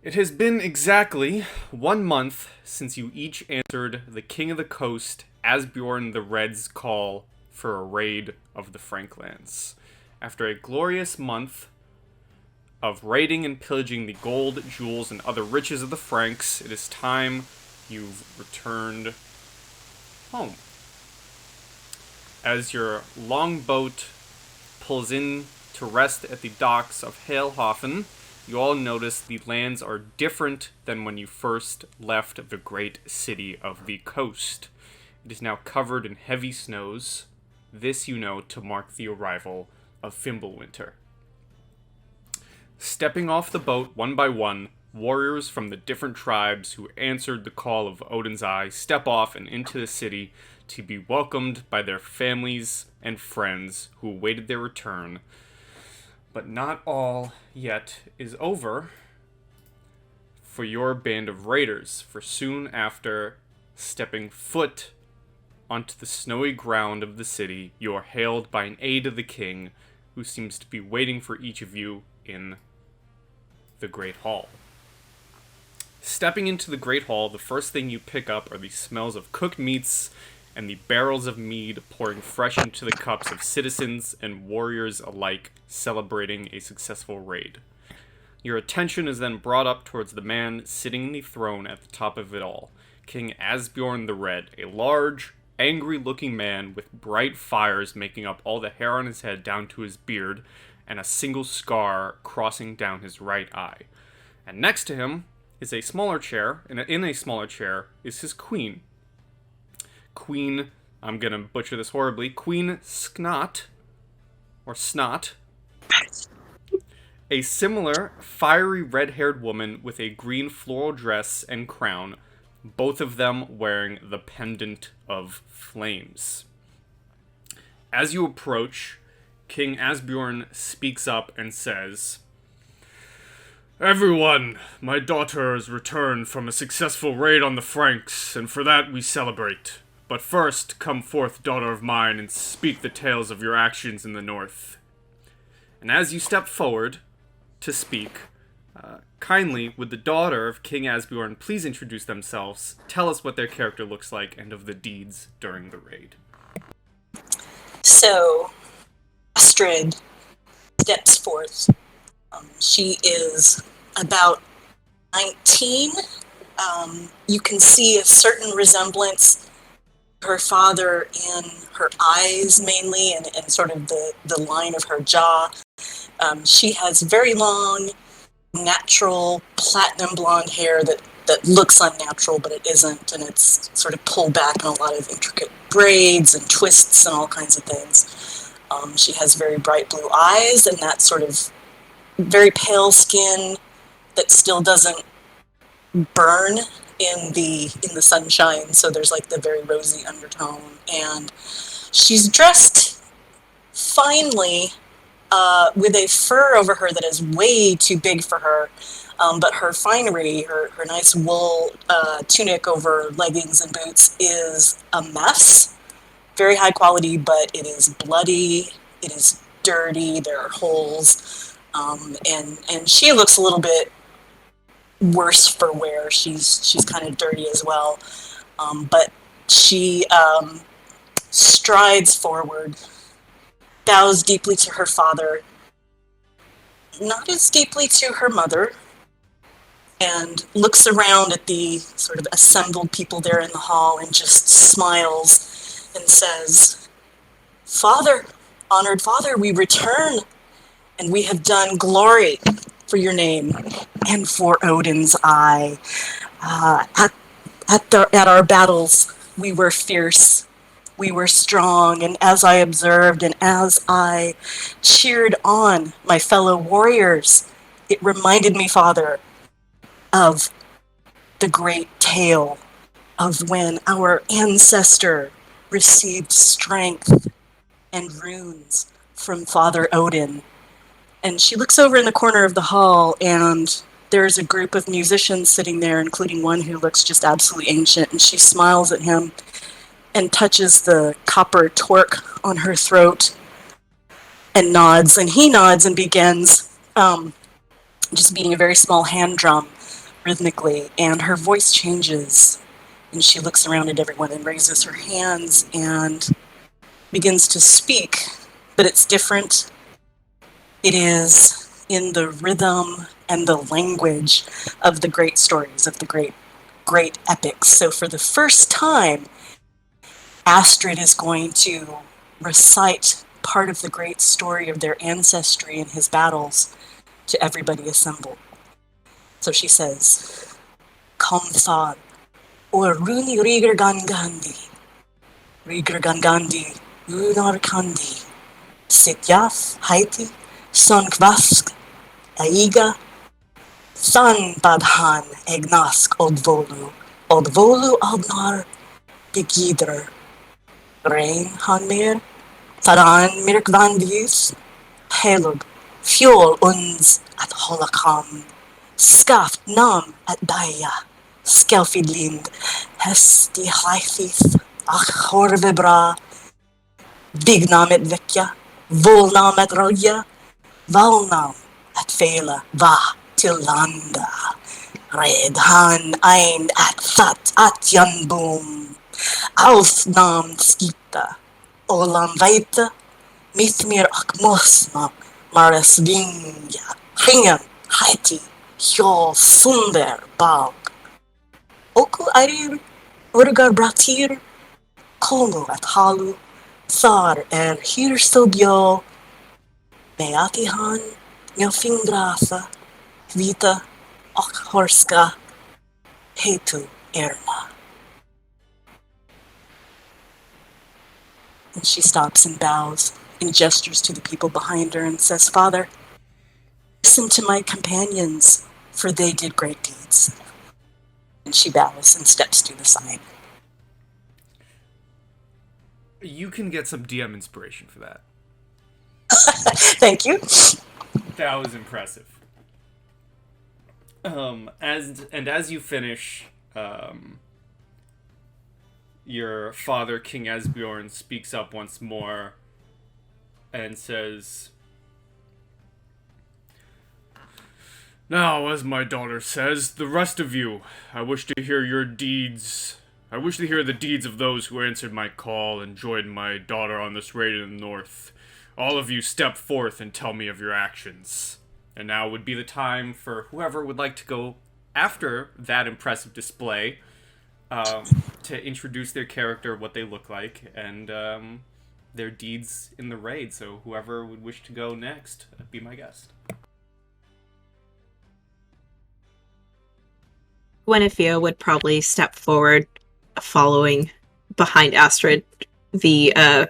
It has been exactly 1 month since you each answered the King of the Coast, Asbjorn the Red's call for a raid of the Franklands. After a glorious month of raiding and pillaging the gold, jewels, and other riches of the Franks, it is time you've returned home. As your longboat pulls in to rest at the docks of Haelhofen, you all notice the lands are different than when you first left the great city of the coast. It is now covered in heavy snows. This you know to mark the arrival of Fimbulwinter. Stepping off the boat one by one, warriors from the different tribes who answered the call of Odin's Eye step off and into the city to be welcomed by their families and friends who awaited their return. But not all yet is over for your band of raiders, for soon after stepping foot onto the snowy ground of the city, you are hailed by an aide of the king, who seems to be waiting for each of you in the Great Hall. Stepping into the Great Hall, the first thing you pick up are the smells of cooked meats and the barrels of mead pouring fresh into the cups of citizens and warriors alike celebrating a successful raid. Your attention is then brought up towards the man sitting in the throne at the top of it all, King Asbjorn the Red, a large, angry-looking man with bright fires making up all the hair on his head down to his beard, and a single scar crossing down his right eye. And next to him is a smaller chair, and in a smaller chair is his queen. Queen, I'm gonna butcher this horribly, Queen Snot, or Snot, a similar fiery red-haired woman with a green floral dress and crown, both of them wearing the pendant of flames. As you approach, King Asbjorn speaks up and says, "Everyone, my daughter has returned from a successful raid on the Franks, and for that we celebrate. But first, come forth, daughter of mine, and speak the tales of your actions in the north." And as you step forward to speak, kindly, would the daughter of King Asbjorn please introduce themselves, tell us what their character looks like, and of the deeds during the raid. So, Astrid steps forth. She is about 19. You can see a certain resemblance to her father in her eyes mainly, and sort of the line of her jaw. She has very long, natural, platinum blonde hair that looks unnatural, but it isn't, and it's sort of pulled back in a lot of intricate braids and twists and all kinds of things. She has very bright blue eyes and that sort of very pale skin that still doesn't burn in the sunshine, so there's like the very rosy undertone. And she's dressed finely, with a fur over her that is way too big for her, but her finery, her nice wool tunic over leggings and boots is a mess. Very high quality, but it is bloody, it is dirty, there are holes, and she looks a little bit worse for wear. She's kind of dirty as well, but she strides forward, bows deeply to her father, not as deeply to her mother, and looks around at the sort of assembled people there in the hall and just smiles and says, "Father, honored father, we return, and we have done glory for your name and for Odin's Eye. At our battles, we were fierce. We were strong, and as I observed and as I cheered on my fellow warriors, it reminded me, Father, of the great tale of when our ancestor received strength and runes from Father Odin." And she looks over in the corner of the hall, and there's a group of musicians sitting there, including one who looks just absolutely ancient, and she smiles at him and touches the copper torque on her throat and nods, and he nods and begins just beating a very small hand drum rhythmically, and her voice changes, and she looks around at everyone and raises her hands and begins to speak, but it's different. It is in the rhythm and the language of the great stories, of the great epics. So for the first time, Astrid is going to recite part of the great story of their ancestry and his battles to everybody assembled. So she says, Kamthar, or Runi Riger Gangandi, Unar Kandi, Sityaf, Haiti, Sonkvask, Aiga, San Badhan, Egnask, Odvolu Agnar, Begidr, Rain Hanmir, Taran Mirkvandis, Helug, Fjol Uns at Holakam, Skaft Nam at Daya, Skelfidlind, Hesti Haithith, Ach Horvebra, Bignam at Vikya, Volnam at Rogya, Valnam at Fela, Va till Landa, Redhan Ein at Fat at Janboom, Alfnam Skita, Olam Vaita, Mithmir Akmosna, Maras Vingya, Hringam, Haiti, Hjol Sunder, Bag, Oku Arir, Urgar Bratir, Kongo at Halu, Thar Hirsogyo, Beatihan, Njofingrasa, Vita, Okhorska, Hetu Erna. And she stops and bows and gestures to the people behind her and says, Father, listen to my companions, for they did great deeds. And she bows and steps to the side. You can get some DM inspiration for that. Thank you. That was impressive. As you finish, your father, King Asbjorn, speaks up once more and says, Now, as my daughter says, the rest of you, I wish to hear your deeds. I wish to hear the deeds of those who answered my call and joined my daughter on this raid in the north. All of you step forth and tell me of your actions. And now would be the time for whoever would like to go after that impressive display to introduce their character, what they look like, and their deeds in the raid. So whoever would wish to go next, be my guest. Gwenethia would probably step forward, following behind Astrid. The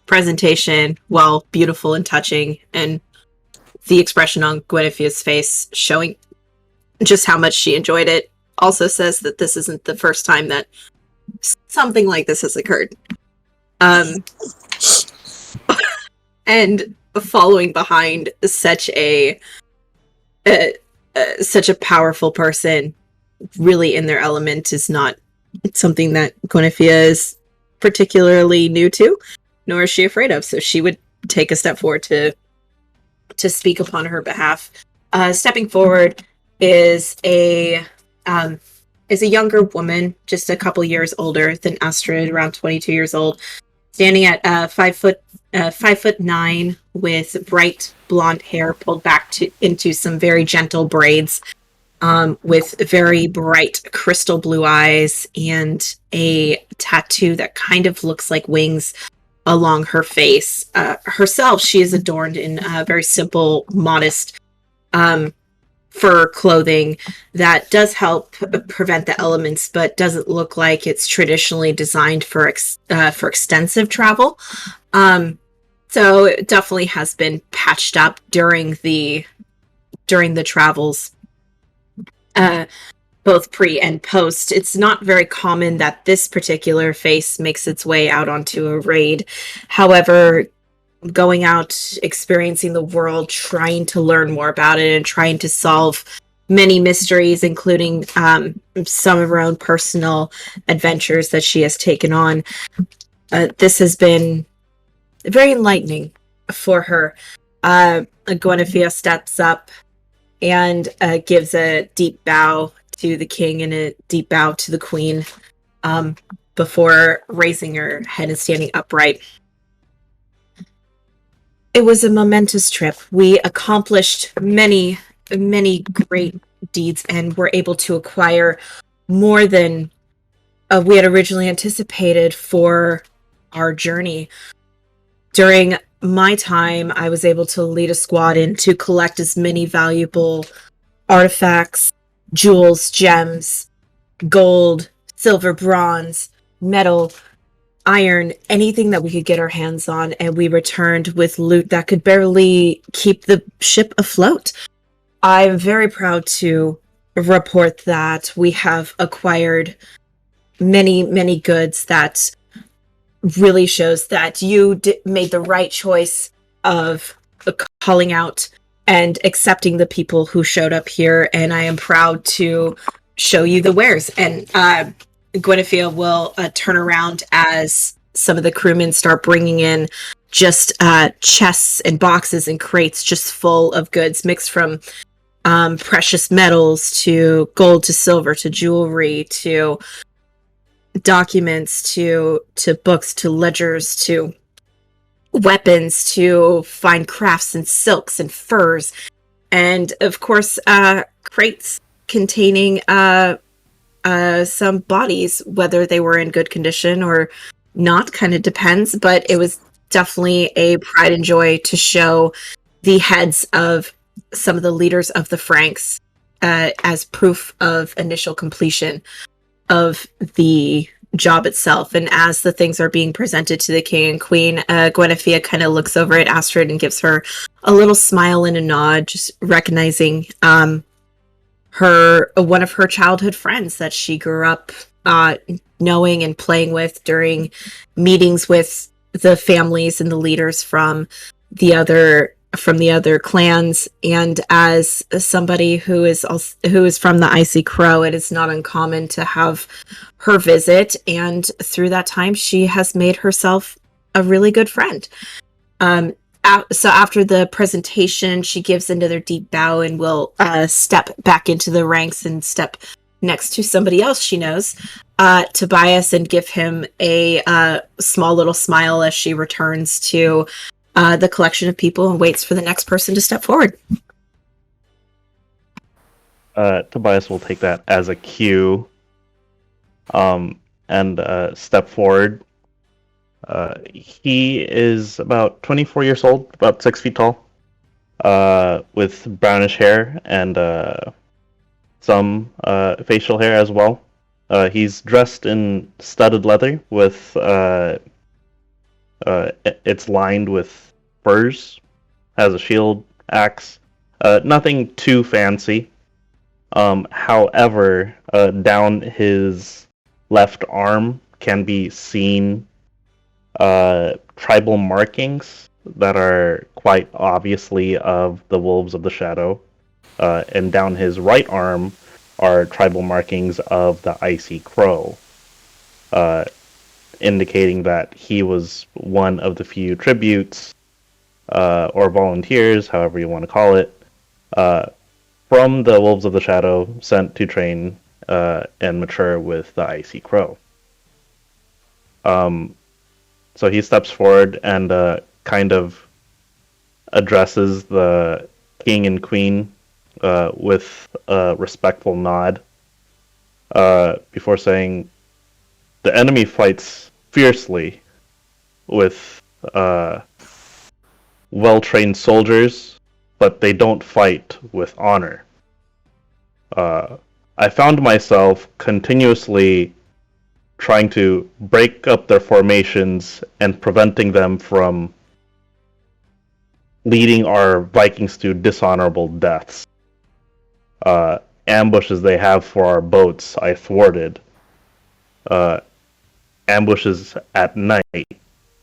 presentation, while beautiful and touching, and the expression on Gwenethia's face showing just how much she enjoyed it, also says that this isn't the first time that something like this has occurred. And following behind such a powerful person, really in their element, is not something that Gwenethia is particularly new to, nor is she afraid of. So she would take a step forward to speak upon her behalf. Stepping forward is a younger woman, just a couple years older than Astrid, around 22 years old, standing at 5'9", with bright blonde hair pulled back into some very gentle braids, with very bright crystal blue eyes and a tattoo that kind of looks like wings along her face. Herself, she is adorned in very simple, modest fur clothing that does help prevent the elements, but doesn't look like it's traditionally designed for extensive travel. So it definitely has been patched up during the travels, both pre and post. It's not very common that this particular face makes its way out onto a raid. However, going out, experiencing the world, trying to learn more about it, and trying to solve many mysteries, including some of her own personal adventures that she has taken on, this has been very enlightening for her. Gwenethia steps up and gives a deep bow to the king and a deep bow to the queen before raising her head and standing upright. It was a momentous trip. We accomplished many, many great deeds and were able to acquire more than we had originally anticipated for our journey. During my time, I was able to lead a squad in to collect as many valuable artifacts, jewels, gems, gold, silver, bronze, metal, iron, anything that we could get our hands on, and we returned with loot that could barely keep the ship afloat. I'm very proud to report that we have acquired many, many goods that really shows that you made the right choice of calling out and accepting the people who showed up here, and I am proud to show you the wares. And Guinevere will turn around as some of the crewmen start bringing in just chests and boxes and crates just full of goods mixed from precious metals to gold to silver to jewelry to documents to books to ledgers to weapons to fine crafts and silks and furs, and of course crates containing some bodies, whether they were in good condition or not kind of depends, but it was definitely a pride and joy to show the heads of some of the leaders of the Franks as proof of initial completion of the job itself. And as the things are being presented to the king and queen, Guinevere kind of looks over at Astrid and gives her a little smile and a nod, just recognizing one of her childhood friends that she grew up knowing and playing with during meetings with the families and the leaders from the other clans. And as somebody who is from the Icy Crow, it is not uncommon to have her visit, and through that time she has made herself a really good friend. So after the presentation, she gives another deep bow and will step back into the ranks and step next to somebody else she knows, Tobias, and give him a small little smile as she returns to the collection of people and waits for the next person to step forward. Tobias will take that as a cue and step forward. He is about 24 years old, about 6 feet tall, with brownish hair and some facial hair as well. He's dressed in studded leather with it's lined with furs, has a shield, axe, nothing too fancy. However, down his left arm can be seen tribal markings that are quite obviously of the Wolves of the Shadow. And down his right arm are tribal markings of the Icy Crow, indicating that he was one of the few tributes, or volunteers, however you want to call it, from the Wolves of the Shadow, sent to train and mature with the Icy Crow. So he steps forward and kind of addresses the king and queen with a respectful nod before saying, "The enemy fights fiercely with well-trained soldiers, but they don't fight with honor. I found myself continuously trying to break up their formations and preventing them from leading our Vikings to dishonorable deaths. Ambushes they have for our boats, I thwarted. Ambushes at night,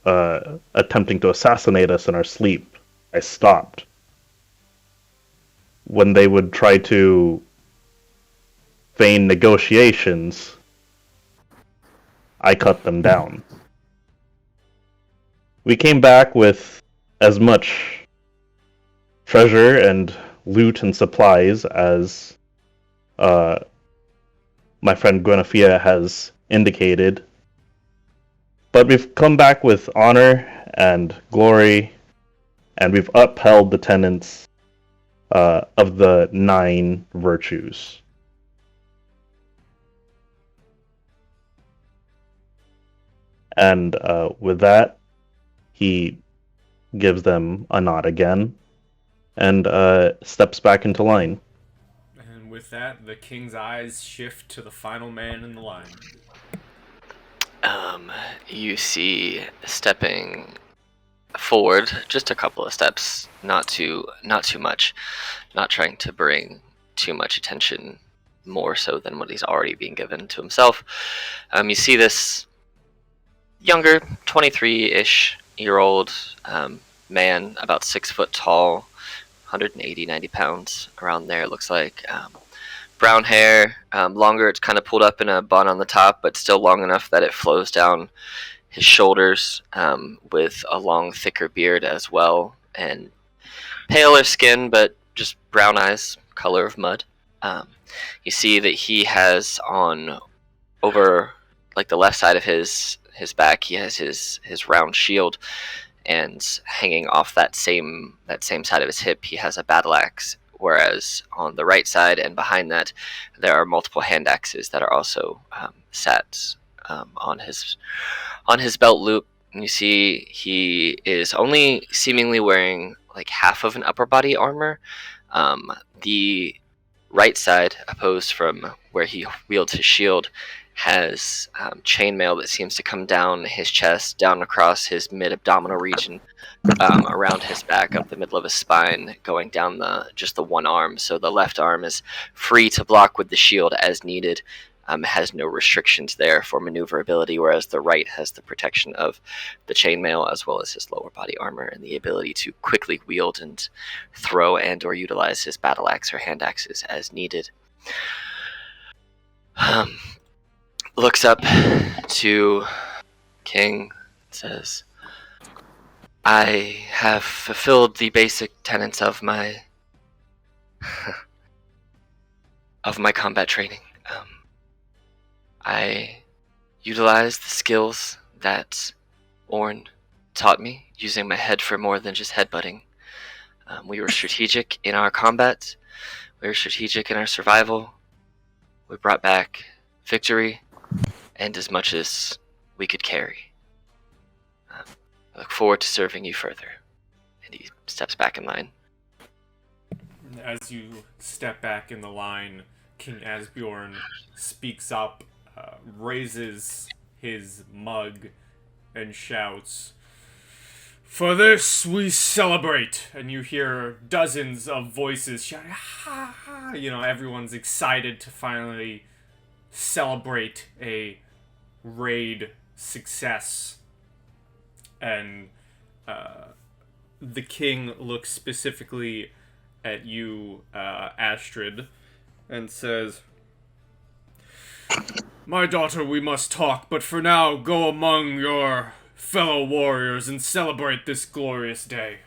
attempting to assassinate us in our sleep, I stopped. When they would try to feign negotiations, I cut them down. We came back with as much treasure and loot and supplies as my friend Guinevere has indicated. But we've come back with honor and glory, and we've upheld the tenets of the 9 virtues. And with that, he gives them a nod again, and steps back into line. And with that, the king's eyes shift to the final man in the line. You see stepping forward just a couple of steps, not too much, not trying to bring too much attention, more so than what he's already being given to himself. You see this younger, 23-ish year old man, about 6 foot tall, 180, 90 pounds, around there, it looks like. Brown hair, longer, it's kind of pulled up in a bun on the top, but still long enough that it flows down his shoulders, with a long, thicker beard as well, and paler skin, but just brown eyes, color of mud. You see that he has on, over like the left side of his back, he has his round shield, and hanging off that same side of his hip, he has a battle axe. Whereas on the right side and behind that, there are multiple hand axes that are also sat on his belt loop. And you see he is only seemingly wearing like half of an upper body armor. The right side, opposed from where he wields his shield, has chainmail that seems to come down his chest, down across his mid-abdominal region, around his back, up the middle of his spine, going down just the one arm. So the left arm is free to block with the shield as needed. Has no restrictions there for maneuverability, whereas the right has the protection of the chainmail as well as his lower body armor and the ability to quickly wield and throw and or utilize his battle axe or hand axes as needed. Looks up to King, says, I have fulfilled the basic tenets of my combat training. I utilized the skills that Orn taught me, using my head for more than just headbutting. We were strategic in our combat. We were strategic in our survival. We brought back victory and as much as we could carry. I look forward to serving you further. And he steps back in line. As you step back in the line, King Asbjorn speaks up, raises his mug, and shouts, "For this we celebrate!" And you hear dozens of voices shouting, "Ha ha!" Everyone's excited to finally celebrate a raid success. And the king looks specifically at you, Astrid, and says, "My daughter, we must talk, but for now, go among your fellow warriors and celebrate this glorious day."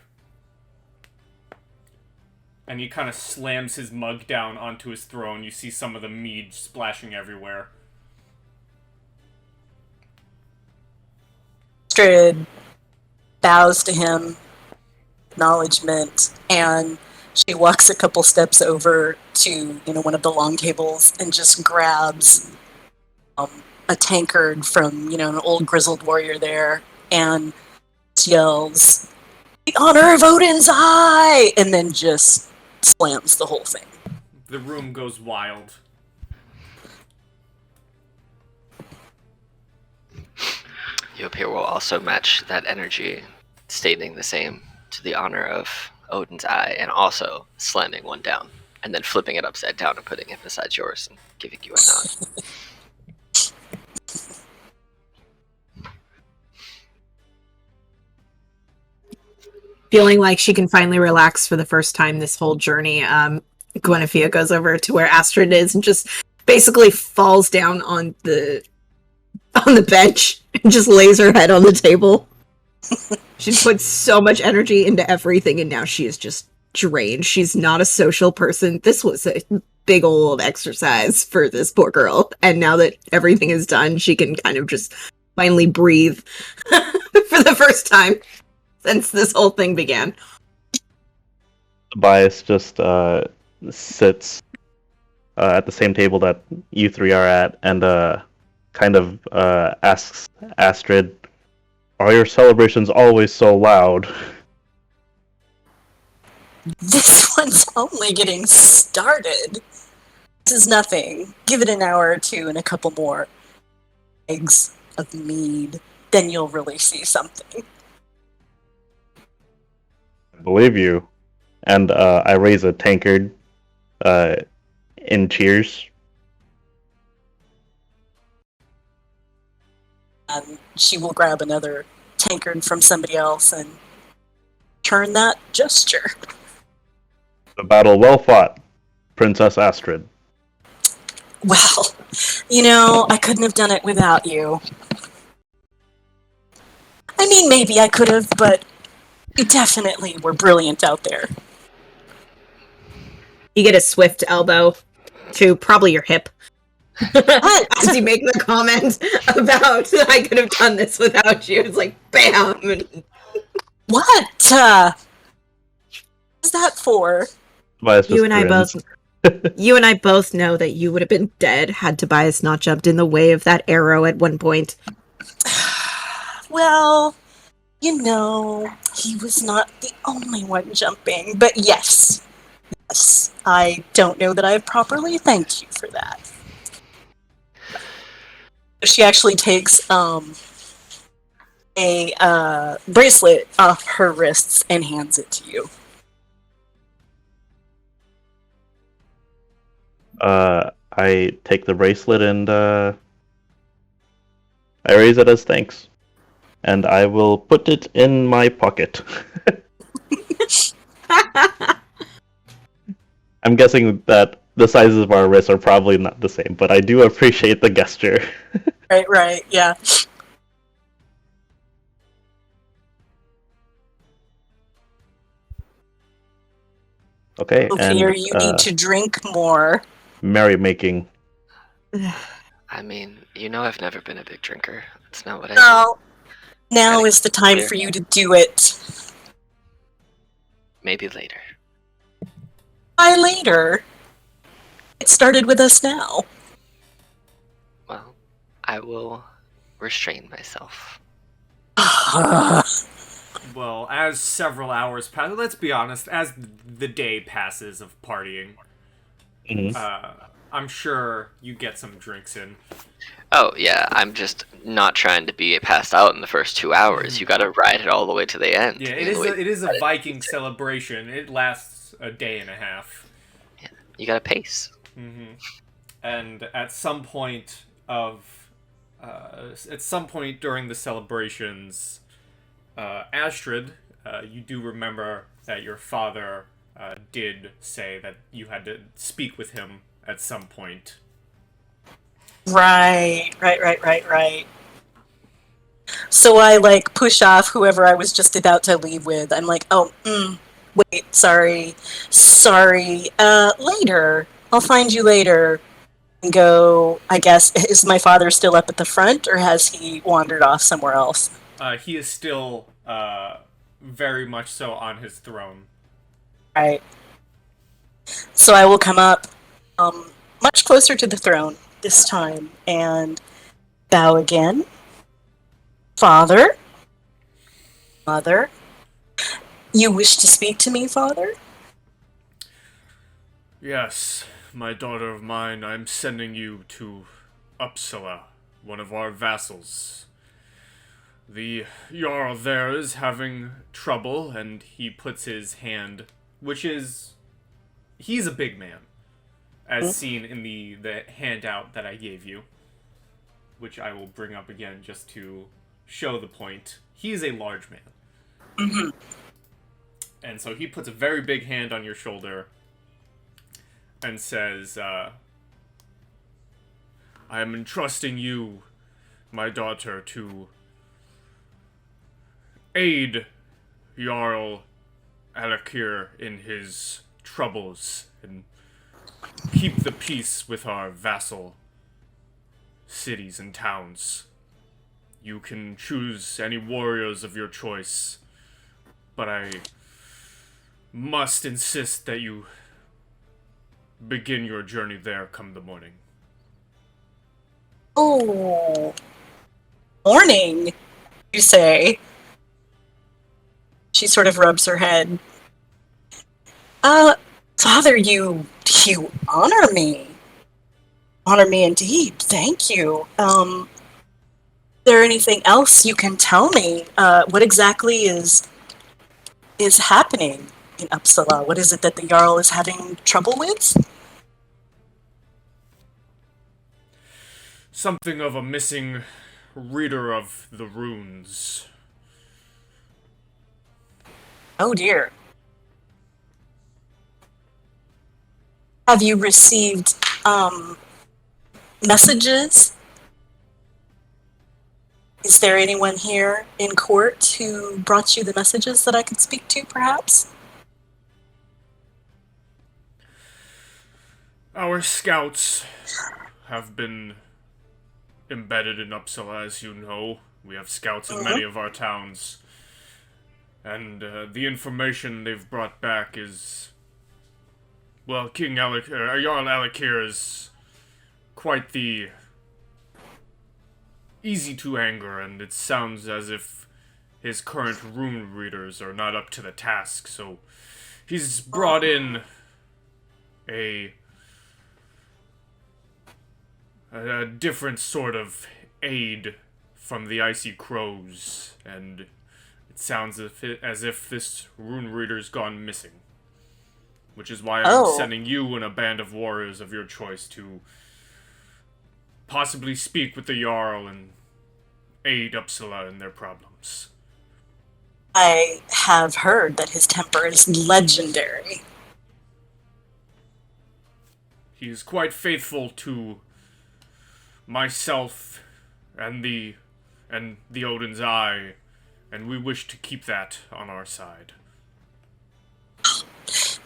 And he kind of slams his mug down onto his throne. You see some of the mead splashing everywhere. Astrid bows to him, acknowledgement, and she walks a couple steps over to one of the long tables and just grabs a tankard from an old grizzled warrior there and yells, "The honor of Odin's eye!" and then just slams the whole thing. The room goes wild. Yopir will also match that energy, stating the same, to the honor of Odin's eye, and also slamming one down, and then flipping it upside down and putting it beside yours and giving you a nod. Feeling like she can finally relax for the first time this whole journey, Guinevere goes over to where Astrid is and just basically falls down on the bench and just lays her head on the table. She's put so much energy into everything, and now she is just drained. She's not a social person. This was a big old exercise for this poor girl. And now that everything is done, she can kind of just finally breathe for the first time since this whole thing began. Tobias just sits at the same table that you three are at and kind of asks Astrid, "Are your celebrations always so loud?" This one's only getting started. This is nothing. Give it an hour or two and a couple more eggs of mead. Then you'll really see something. I believe you. And I raise a tankard in cheers. She will grab another tankard from somebody else and turn that gesture. The battle well fought, Princess Astrid. Well, I couldn't have done it without you. I mean, maybe I could have, but you definitely were brilliant out there. You get a swift elbow to probably your hip. As you make the comment about I could have done this without you. It's like, bam! What? What's that for? Tobias You and I grins. both know that you would have been dead had Tobias not jumped in the way of that arrow at one point. Well, he was not the only one jumping. But yes, I don't know that I've properly thanked you for that. She actually takes a bracelet off her wrists and hands it to you. I take the bracelet and I raise it as thanks. And I will put it in my pocket. I'm guessing that the sizes of our wrists are probably not the same, but I do appreciate the gesture. Right, yeah. Okay, and Here you need to drink more. merrymaking. I mean, I've never been a big drinker. That's not what I do. No. Now Gotta is the time clear. for you to do it. Maybe later. Why later? It started with us now. Well, I will restrain myself. Well, as several hours pass, let's be honest, as the day passes of partying, I'm sure you get some drinks in. Oh, yeah, I'm just not trying to be passed out in the first 2 hours. You gotta ride it all the way to the end. Yeah, it is a Viking celebration. It lasts a day and a half. Yeah, you gotta pace. Mm-hmm. And at some point during the celebrations, Astrid, you do remember that your father did say that you had to speak with him at some point. Right. So I, push off whoever I was just about to leave with. I'm like, wait, sorry. Later. I'll find you later. And go, I guess, is my father still up at the front, or has he wandered off somewhere else? He is still very much so on his throne. Right. So I will come up much closer to the throne this time and bow again. Father? Mother? You wish to speak to me, Father? Yes, my daughter of mine, I'm sending you to Uppsala, one of our vassals. The Jarl there is having trouble, and he puts his hand, he's a big man, as seen in the handout that I gave you, which I will bring up again just to show the point. He is a large man. Mm-hmm. And so he puts a very big hand on your shoulder and says, I am entrusting you, my daughter, to aid Jarl Alrekr in his troubles and keep the peace with our vassal cities and towns. You can choose any warriors of your choice, but I must insist that you begin your journey there come the morning. Oh, morning, you say. She sort of rubs her head. Father, you honor me. Honor me indeed. Thank you. Is there anything else you can tell me? What exactly is happening in Uppsala? What is it that the Jarl is having trouble with? Something of a missing reader of the runes. Oh dear. Have you received messages? Is there anyone here in court who brought you the messages that I could speak to, perhaps? Our scouts have been embedded in Uppsala, as you know. We have scouts in many of our towns. And the information they've brought back is... Well, Jarlr Alrekr is quite the easy to anger, and it sounds as if his current rune readers are not up to the task, so he's brought in a different sort of aid from the Icy Crows, and it sounds as if this rune reader's gone missing. Which is why I'm sending you and a band of warriors of your choice to possibly speak with the Jarl and aid Uppsala in their problems. I have heard that his temper is legendary. He is quite faithful to myself and the Odin's Eye, and we wish to keep that on our side.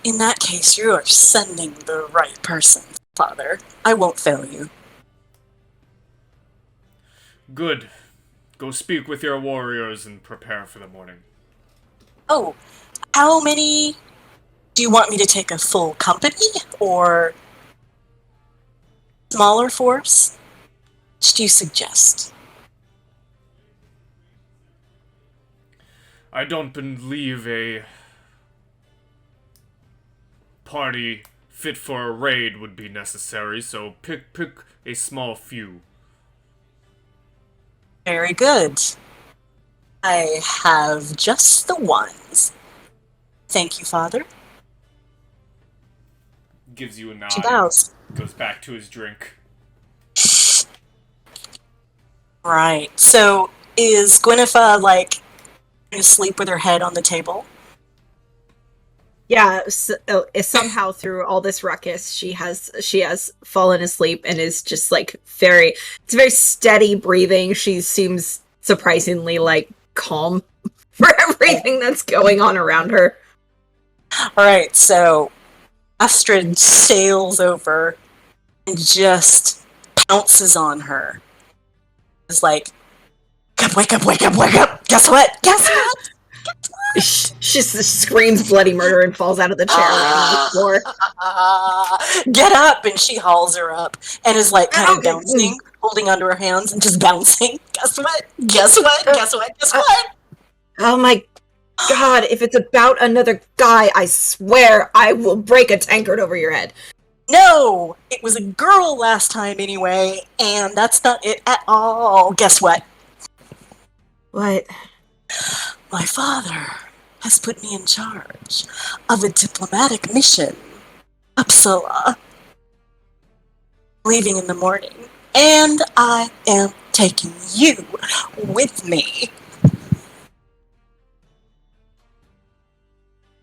In that case, you are sending the right person, Father. I won't fail you. Good. Go speak with your warriors and prepare for the morning. Oh, how many... Do you want me to take a full company, or smaller force? Which do you suggest? I don't believe a party fit for a raid would be necessary, so pick a small few. Very good. I have just the ones. Thank you, Father. Gives you a nod. She bows. Goes back to his drink. Right. So, is Gwyneth, like, asleep with her head on the table? Yeah, somehow through all this ruckus, she has fallen asleep and is just like it's very steady breathing. She seems surprisingly like calm for everything that's going on around her. All right, so Astrid sails over and just pounces on her. It's like, wake up, wake up, wake up! Guess what? Guess what? She just screams bloody murder and falls out of the chair on the floor. Get up! And she hauls her up and is like kind of bouncing, holding onto her hands and just bouncing. Guess what? Guess what? Guess what? Guess what? Oh my god, if it's about another guy, I swear I will break a tankard over your head. No! It was a girl last time anyway, and that's not it at all. Guess what? What? My father has put me in charge of a diplomatic mission. Uppsala. Leaving in the morning. And I am taking you with me.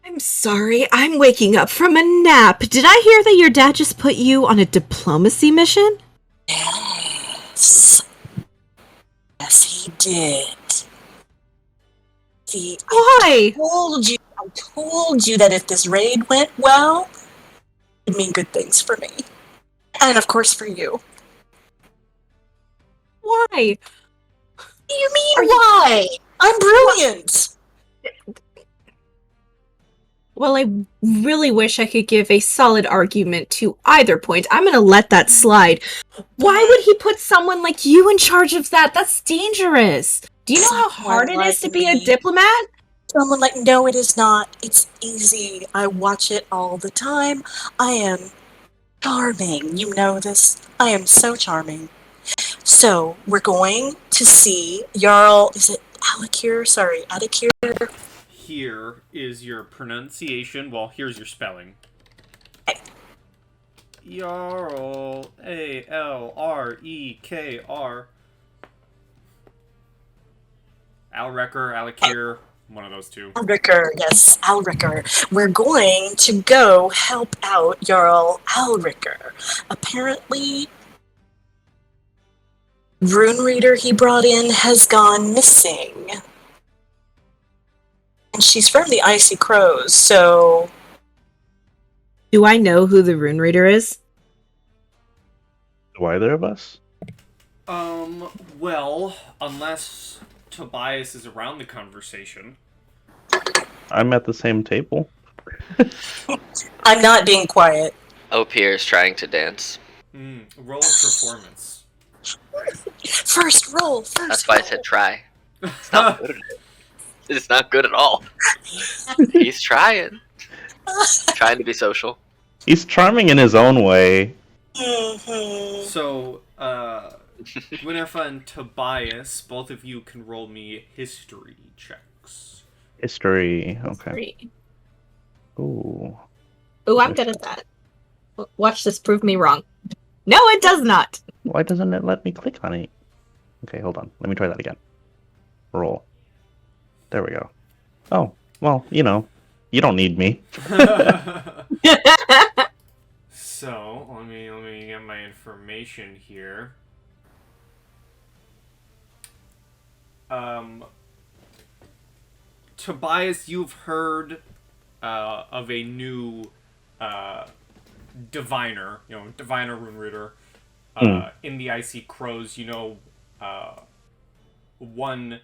I'm sorry, I'm waking up from a nap. Did I hear that your dad just put you on a diplomacy mission? Yes. Yes, he did. See, Why? I told you that if this raid went well, It'd mean good things for me. And of course for you. Why? What do you mean, why? I'm brilliant! Well, I really wish I could give a solid argument to either point. I'm gonna let that slide. Why would he put someone like you in charge of that? That's dangerous. Do you know how hard it is to be a diplomat? Someone like, no, it is not. It's easy. I watch it all the time. I am charming. You know this. I am so charming. So, we're going to see Jarl, is it Alrekr? Sorry, Alrekr? Here is your pronunciation. Well, here's your spelling. Okay. Jarl, Alrekr. Alrekr, Alrekr, one of those two. Alrekr, yes, Alrekr. We're going to go help out Jarl Alrekr. Apparently, rune reader he brought in has gone missing. And she's from the Icy Crows, so... Do I know who the rune reader is? Do either of us? Well, unless Tobias is around the conversation. I'm at the same table. I'm not being quiet. Opier is trying to dance. Roll performance. First roll, That's why I said try. It's not good at it. It's not good at all. He's trying. Trying to be social. He's charming in his own way. Mm-hmm. So, Gwyneth and Tobias, both of you can roll me history checks. History. Okay. Ooh. Ooh, I'm good at that. Watch this prove me wrong. No, it does not. Why doesn't it let me click on it? Okay, hold on. Let me try that again. Roll. There we go. Oh, well, you know, you don't need me. So, let me get my information here. Tobias, you've heard of a new diviner, diviner rune reader in the Icy Crows. You know, one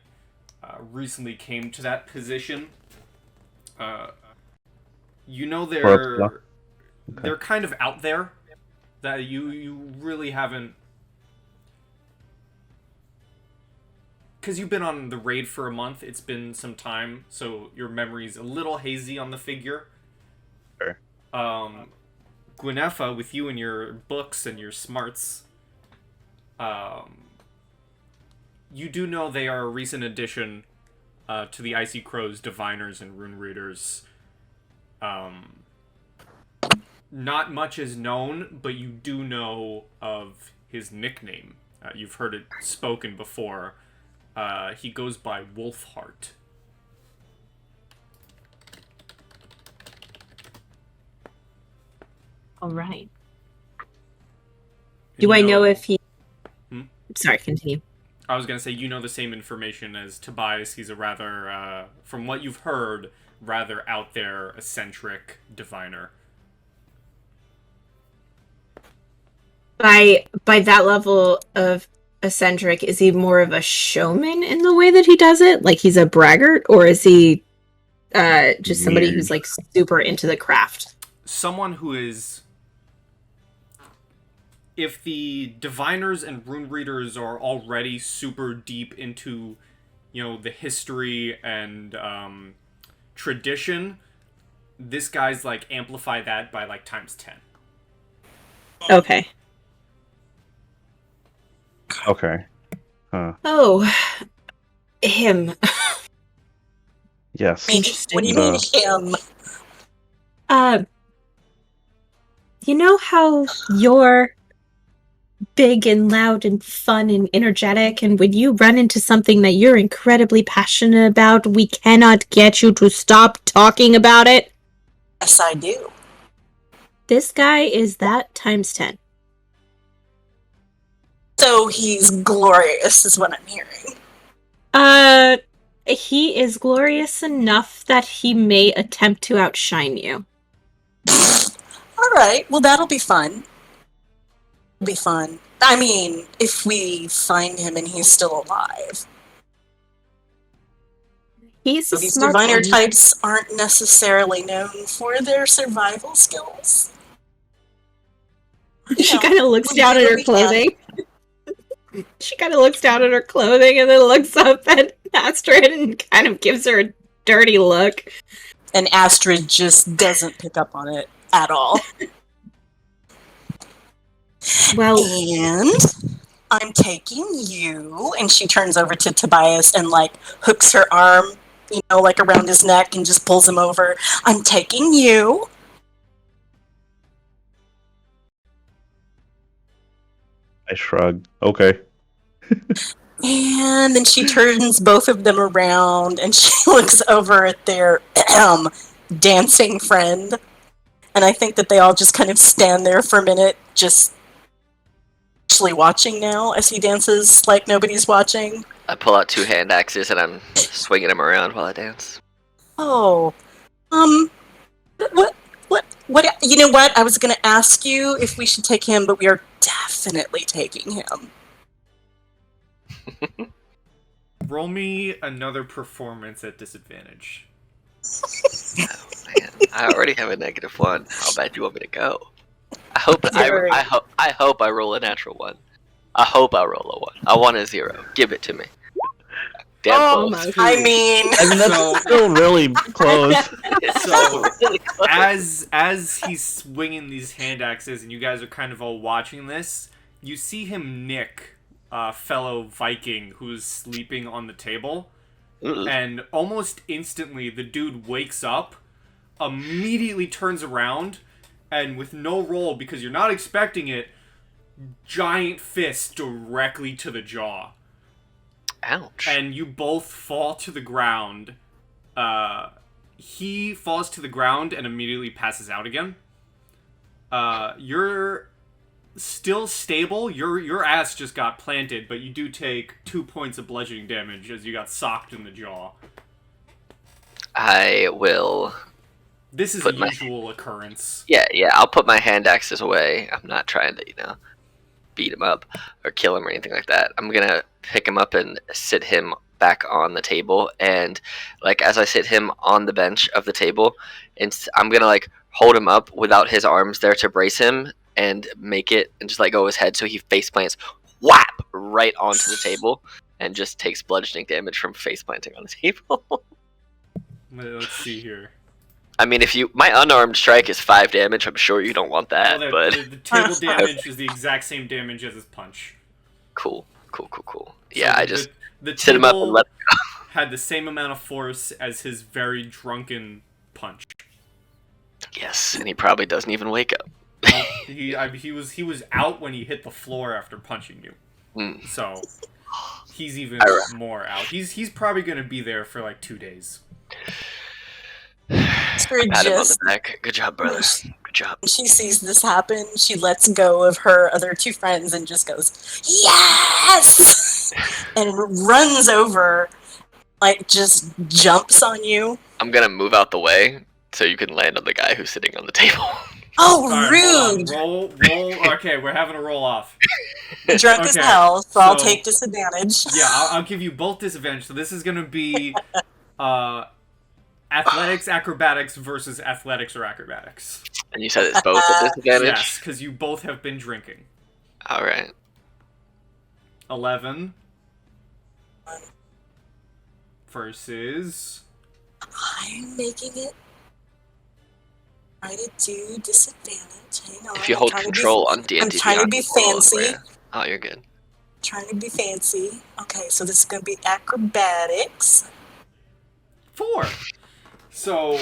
recently came to that position. You know they're kind of out there, that you really haven't, because you've been on the raid for a month. It's been some time, so your memory's a little hazy on the figure. Sure. Gwyneth, with you and your books and your smarts, you do know they are a recent addition to the Icy Crows diviners and rune readers. Not much is known, but you do know of his nickname. You've heard it spoken before. He goes by Wolfheart. All right. Do I know if he... Sorry, continue. I was going to say, you know the same information as Tobias. He's a rather, from what you've heard, rather out there, eccentric diviner. By that level of eccentric, is he more of a showman in the way that he does it? Like he's a braggart? Or is he just somebody who's like super into the craft? Someone who is... If the diviners and rune readers are already super deep into, the history and tradition, this guy's like amplify that by like times 10. Okay. Okay. Huh. Oh, him. Yes. What do you mean him? You know how you're big and loud and fun and energetic, and when you run into something that you're incredibly passionate about, we cannot get you to stop talking about it? Yes, I do. This guy is that times 10. So he's glorious, is what I'm hearing. He is glorious enough that he may attempt to outshine you. All right. Well, that'll be fun. It'll be fun. I mean, if we find him and he's still alive. He's a These smart diviner one. types aren't necessarily known for their survival skills. She kind of looks down at her clothing. She kind of looks down at her clothing and then looks up at Astrid and kind of gives her a dirty look. And Astrid just doesn't pick up on it at all. Well, And I'm taking you. And she turns over to Tobias and, like, hooks her arm, you know, like around his neck and just pulls him over. I'm taking you. I shrug. Okay. And then she turns both of them around and she looks over at their dancing friend. And I think that they all just kind of stand there for a minute, just actually watching now as he dances like nobody's watching. I pull out 2 hand axes and I'm swinging them around while I dance. Oh, what, you know what? I was going to ask you if we should take him, but we are definitely taking him. Roll me another performance at disadvantage. Oh man, I already have a -1. How bad do you want me to go? I hope I roll a natural 1. I hope I roll a 1. I want a 0. Give it to me. Damn close. I mean, that's still really close. So, as he's swinging these hand axes and you guys are kind of all watching this, you see him nick a fellow Viking who's sleeping on the table. And almost instantly, the dude wakes up, immediately turns around, and with no roll, because you're not expecting it, giant fist directly to the jaw. Ouch. And you both fall to the ground. He falls to the ground and immediately passes out again. You're still stable. Your ass just got planted, but you do take 2 points of bludgeoning damage as you got socked in the jaw. I will. This is a usual occurrence. Yeah, I'll put my hand axes away. I'm not trying to, beat him up or kill him or anything like that. I'm gonna pick him up and sit him back on the table, and as I sit him on the bench of the table, and I'm gonna hold him up without his arms there to brace him and make it and just let go of his head so he face plants whap right onto the table and just takes bludgeoning damage from face planting on the table. Let's see here. I mean, my unarmed strike is 5 damage, I'm sure you don't want that, but... The table damage is the exact same damage as his punch. Cool. Yeah, So I just the sit him up and table let him go. had the same amount of force as his very drunken punch. Yes, and he probably doesn't even wake up. He was out when he hit the floor after punching you. So he's even more out. He's probably going to be there for 2 days. Astrid Pat him on the just, back. Good job, brother. Good job. when she sees this happen, she lets go of her other 2 friends and just goes, yes! And runs over, just jumps on you. I'm gonna move out the way so you can land on the guy who's sitting on the table. Oh, All right, rude! hold on. Roll. Okay, we're having a roll off. Drunk as Okay, hell, so I'll so- take disadvantage. Yeah, I'll give you both disadvantage. So this is going to be athletics, acrobatics versus athletics or acrobatics. And you said it's both a disadvantage? Yes, because you both have been drinking. Alright. 11 versus... I'm making it. Try to do disadvantage. Hang on. If you hold control on D&D, I'm trying to be fancy. Oh, you're good. Trying to be fancy. Okay, so this is going to be acrobatics. 4. So you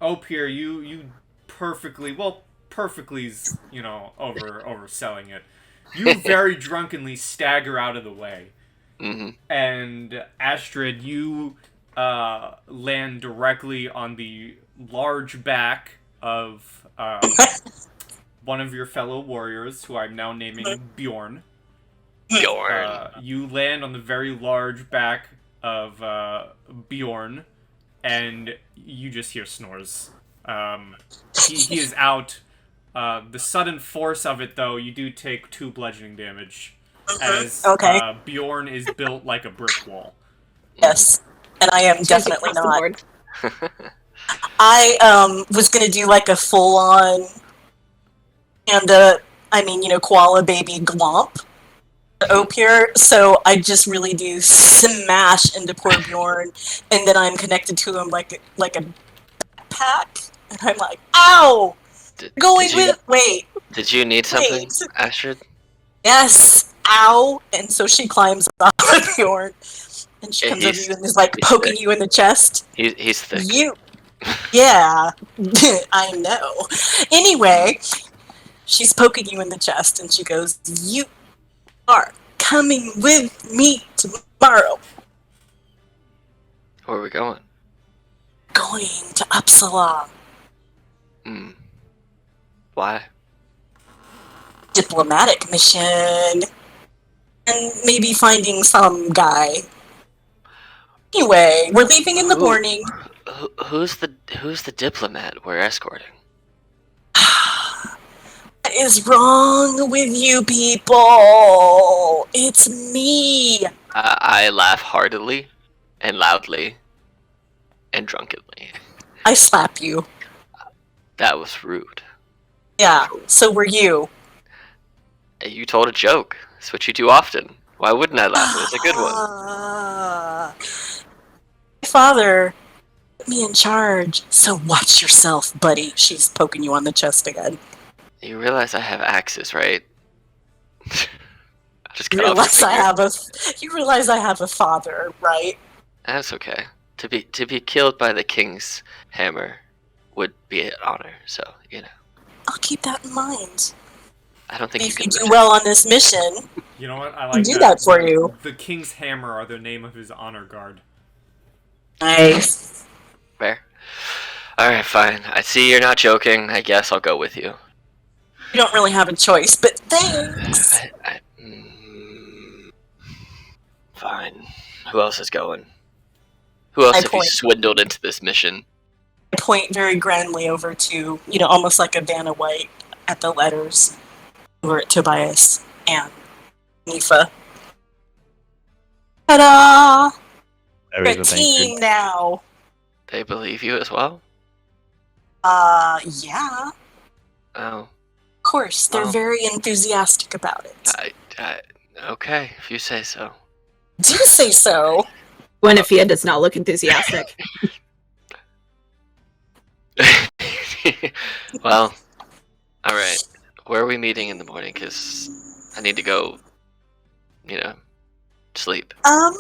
Opier, you perfectly's, overselling it. You very drunkenly stagger out of the way. Mm-hmm. And Astrid, you land directly on the large back of one of your fellow warriors, who I'm now naming Bjorn. Bjorn. You land on the very large back of Bjorn, and you just hear snores. He is out. The sudden force of it, though, you do take 2 bludgeoning damage, as Okay. Bjorn is built like a brick wall. Yes, and I am Just definitely across the not. board. I was gonna do like a full-on panda, koala baby glomp here, so I just really do smash into poor Bjorn, and then I'm connected to him like a backpack, and I'm like, ow! Wait, Did you need something, Wait. Astrid? yes, ow! And so she climbs up on Bjorn, and she comes over to you and is like poking thick. you in the chest. He's thick. Yeah, I know. Anyway, she's poking you in the chest, and she goes, "You are coming with me tomorrow. Where are we going? Going to Uppsala. Why? Diplomatic mission. And maybe finding some guy. Anyway, we're leaving in the morning. Who's the diplomat we're escorting? What is wrong with you people? It's me. I laugh heartily, and loudly, and drunkenly. I slap you. That was rude. Yeah, so were you. You told a joke. That's what you do often. Why wouldn't I laugh? It was a good one. My father put me in charge, so watch yourself, buddy. She's poking you on the chest again. You realize I have axes, right? Just You cut off realize your I finger. you realize I have a father, right? That's okay. To be killed by the king's hammer would be an honor. So I'll keep that in mind. I don't think If you you can. do well on this mission, You know what? I I'll like do that for you. The King's Hammer are the name of his honor guard. Nice. Fair. All right, fine. I see you're not joking. I guess I'll go with you. You don't really have a choice, but thanks. Fine. Who else is going? Who else I have you point. swindled into this mission? I point very grandly over to, almost like a Vanna White at the letters over at Tobias and Nifa. Ta-da! We're a Everything, thank team you. now. They believe you as well? Yeah. Oh, Of course, they're Oh. very enthusiastic about it. okay, if you say so. Do say so. Guinevere does not look enthusiastic. Well, all right. Where are we meeting in the morning? Because I need to go, sleep. I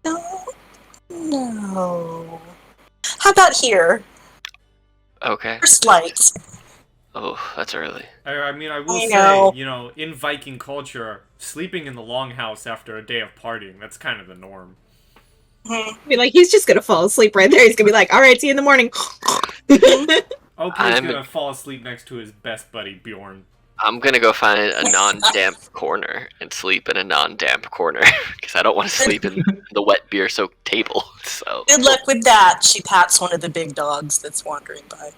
don't know. How about here? Okay. First light. Oh, that's early. I mean, I will I say, know. In Viking culture, sleeping in the longhouse after a day of partying, that's kind of the norm. Be like, he's just gonna fall asleep right there. He's gonna be like, all right, see you in the morning. Oakley's gonna fall asleep next to his best buddy, Bjorn. I'm gonna go find a non-damp corner and sleep in a non-damp corner because I don't want to sleep in the wet beer-soaked table. So. Good luck with that. She pats one of the big dogs that's wandering by.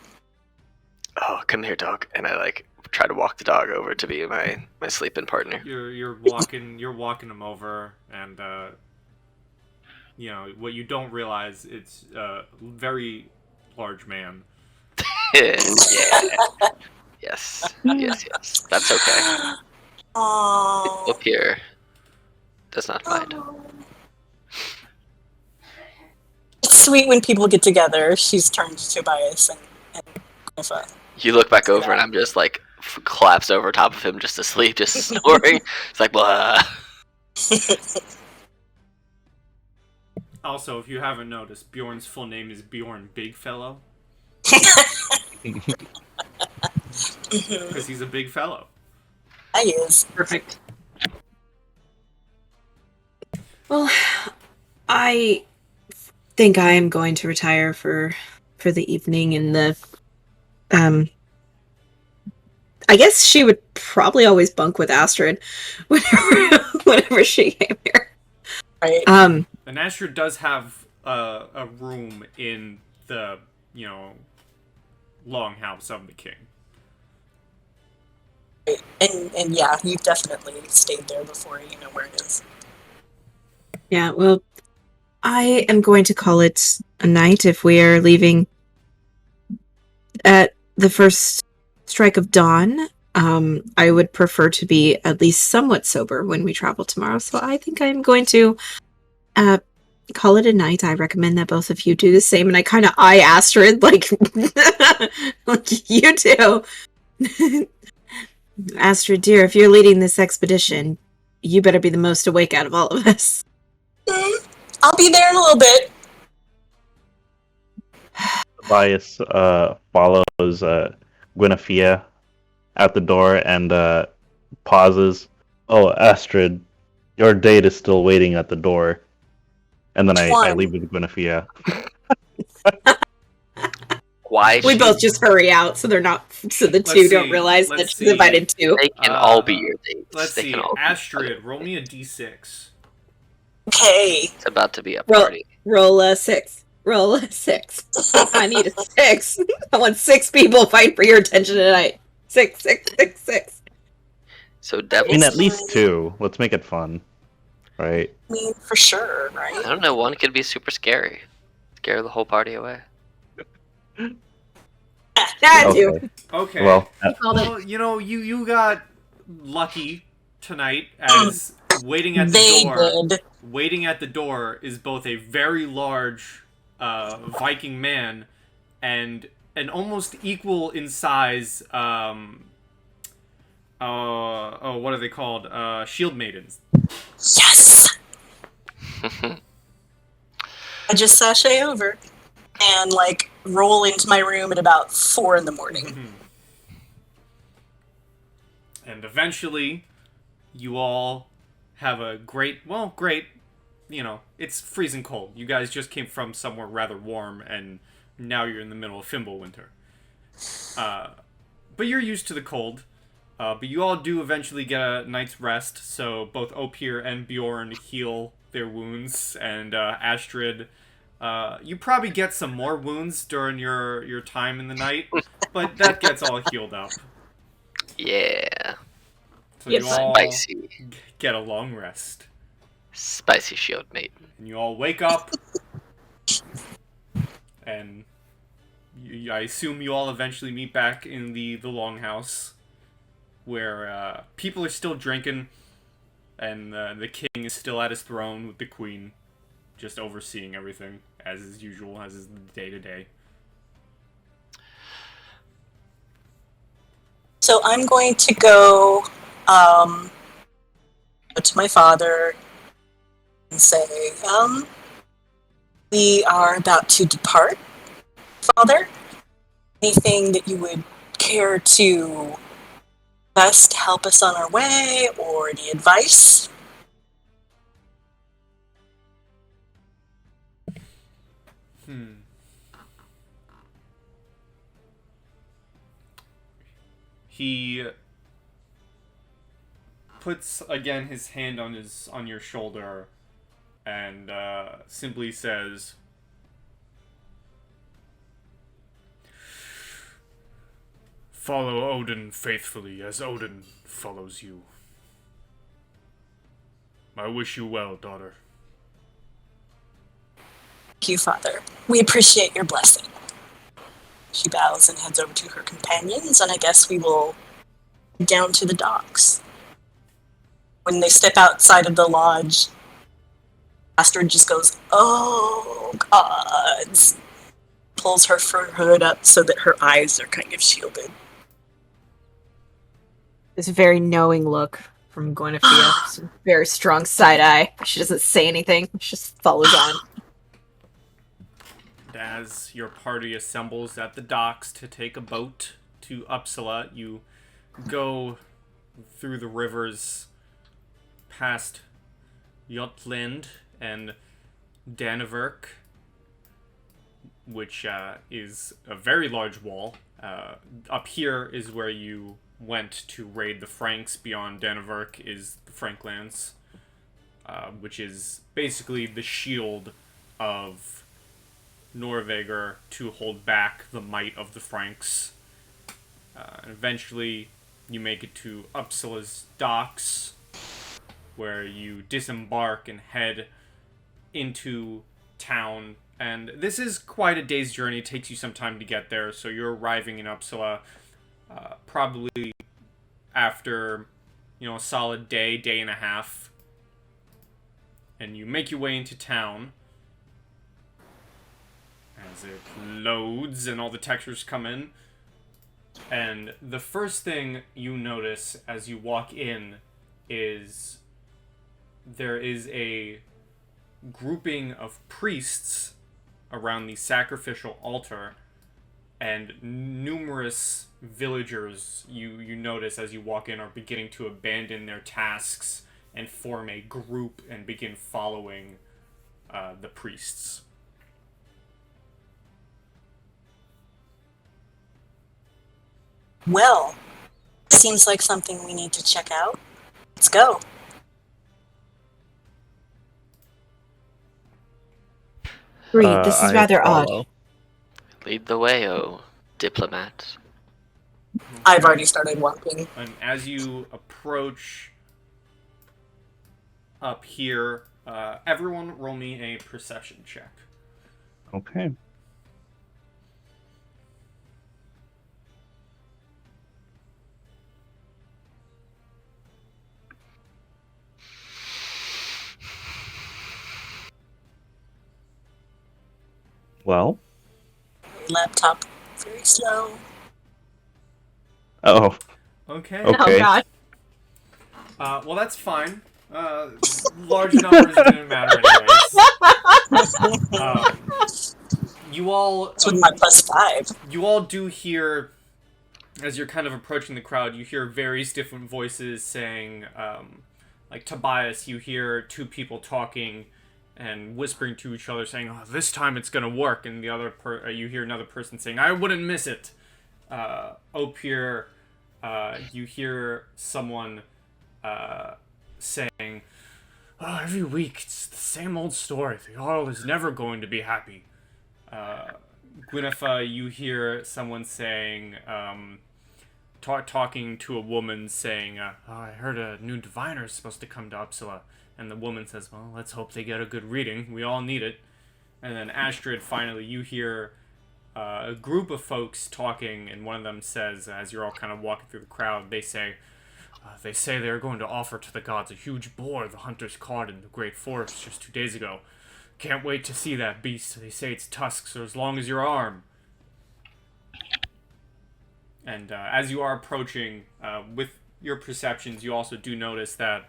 Oh, come here, dog, and I try to walk the dog over to be my sleeping partner. You're walking him over, and what you don't realize, it's a very large man. Yeah. Yes. That's okay. Aww. Up here does not mind. It's sweet when people get together. She's turned to Tobias and Guinevere. You look back over, and I'm just collapsed over top of him, just asleep, just snoring. It's like, blah. Also, if you haven't noticed, Bjorn's full name is Bjorn Bigfellow. Because he's a big fellow. He is. Perfect. Well, I think I am going to retire for the evening, and I guess she would probably always bunk with Astrid whenever she came here. Right. And Astrid does have a room in the, longhouse of the king. And yeah, you've definitely stayed there before. You know where it is. Yeah, well, I am going to call it a night if we are leaving at the first strike of dawn. I would prefer to be at least somewhat sober when we travel tomorrow, so I think I'm going to call it a night. I recommend that both of you do the same, and I kind of eye Astrid like, like you do. Astrid, dear, if you're leading this expedition, you better be the most awake out of all of us. I'll be there in a little bit. Tobias follows Guinevere out the door and pauses. Oh, Astrid, your date is still waiting at the door. And then I leave with Guinevere. Why? We both just hurry out, so the two don't realize that she's invited too. They can all be your dates. Let's see. Astrid, roll me a d6. Okay. It's about to be a party. Roll a 6. Roll a 6. I need a 6. I want 6 people fighting for your attention tonight. 6, 6, 6, 6. So I mean, devils. at least 2. Let's make it fun. Right? I mean, for sure, right? I don't know. One could be super scary. Scare the whole party away. That's you. Okay. Well, you got lucky tonight as waiting at the door is both a very large Viking man and an almost equal in size what are they called? Shield maidens. Yes! I just sashay over and roll into my room at about 4 in the morning. Mm-hmm. And eventually you all have a great, it's freezing cold. You guys just came from somewhere rather warm, and now you're in the middle of Fimble winter. But you're used to the cold. But you all do eventually get a night's rest, so both Opir and Bjorn heal their wounds, and Astrid, you probably get some more wounds during your time in the night, but that gets all healed up. Yeah. So you all Spicy. get a long rest. Spicy shield mate. And you all wake up, and I assume you all eventually meet back in the longhouse, where people are still drinking, and the king is still at his throne with the queen, just overseeing everything, as is usual, as is the day-to-day. So I'm going to go to my father and say, we are about to depart, Father. Anything that you would care to best help us on our way, or any advice? He puts again his hand on your shoulder and simply says, "Follow Odin faithfully as Odin follows you. I wish you well, daughter." Thank you, Father. We appreciate your blessing. She bows and heads over to her companions, and I guess we will head down to the docks. When they step outside of the lodge, Astrid just goes, "Oh, gods!" Pulls her fur hood up so that her eyes are kind of shielded. There's a very knowing look from Guinevere. Very strong side eye. She doesn't say anything. She just follows on. As your party assembles at the docks to take a boat to Uppsala, you go through the rivers past Jutland and Dannevirke, which is a very large wall. Up here is where you went to raid the Franks. Beyond Dannevirke is the Franklands, which is basically the shield of Norveger to hold back the might of the Franks. And eventually, you make it to Uppsala's docks, where you disembark and head into town. And this is quite a day's journey. It takes you some time to get there, so you're arriving in Uppsala probably after, a solid day and a half. And you make your way into town as it loads and all the textures come in. And the first thing you notice as you walk in is there is a grouping of priests around the sacrificial altar, and numerous villagers you notice as you walk in are beginning to abandon their tasks and form a group and begin following the priests. Well, seems like something we need to check out. Let's go. Agreed. This is I rather follow. odd. Lead the way, oh diplomat. I've already started walking. And as you approach up here, everyone roll me a perception check. Okay. Well. Laptop very slow. Oh. Okay. Oh Okay. god. Well, that's fine. Large numbers didn't matter anyways. You all... It's with my +5. You all do hear, as you're kind of approaching the crowd, you hear various different voices saying, like Tobias, you hear two people talking and whispering to each other, saying, "Oh, this time it's gonna work," and the other you hear another person saying, "I wouldn't miss it." Opir, you hear someone saying, "Oh, every week it's the same old story. The Jarl is never going to be happy." Gwyneth, you hear someone saying, talking to a woman saying, "Oh, I heard a new diviner is supposed to come to Uppsala." And the woman says, "Well, let's hope they get a good reading. We all need it." And then Astrid, finally, you hear a group of folks talking, and one of them says, as you're all kind of walking through the crowd, they say they're going to offer to the gods a huge boar the hunters caught in the great forest just 2 days ago. Can't wait to see that beast. They say its tusks are as long as your arm. And as you are approaching, with your perceptions, you also do notice that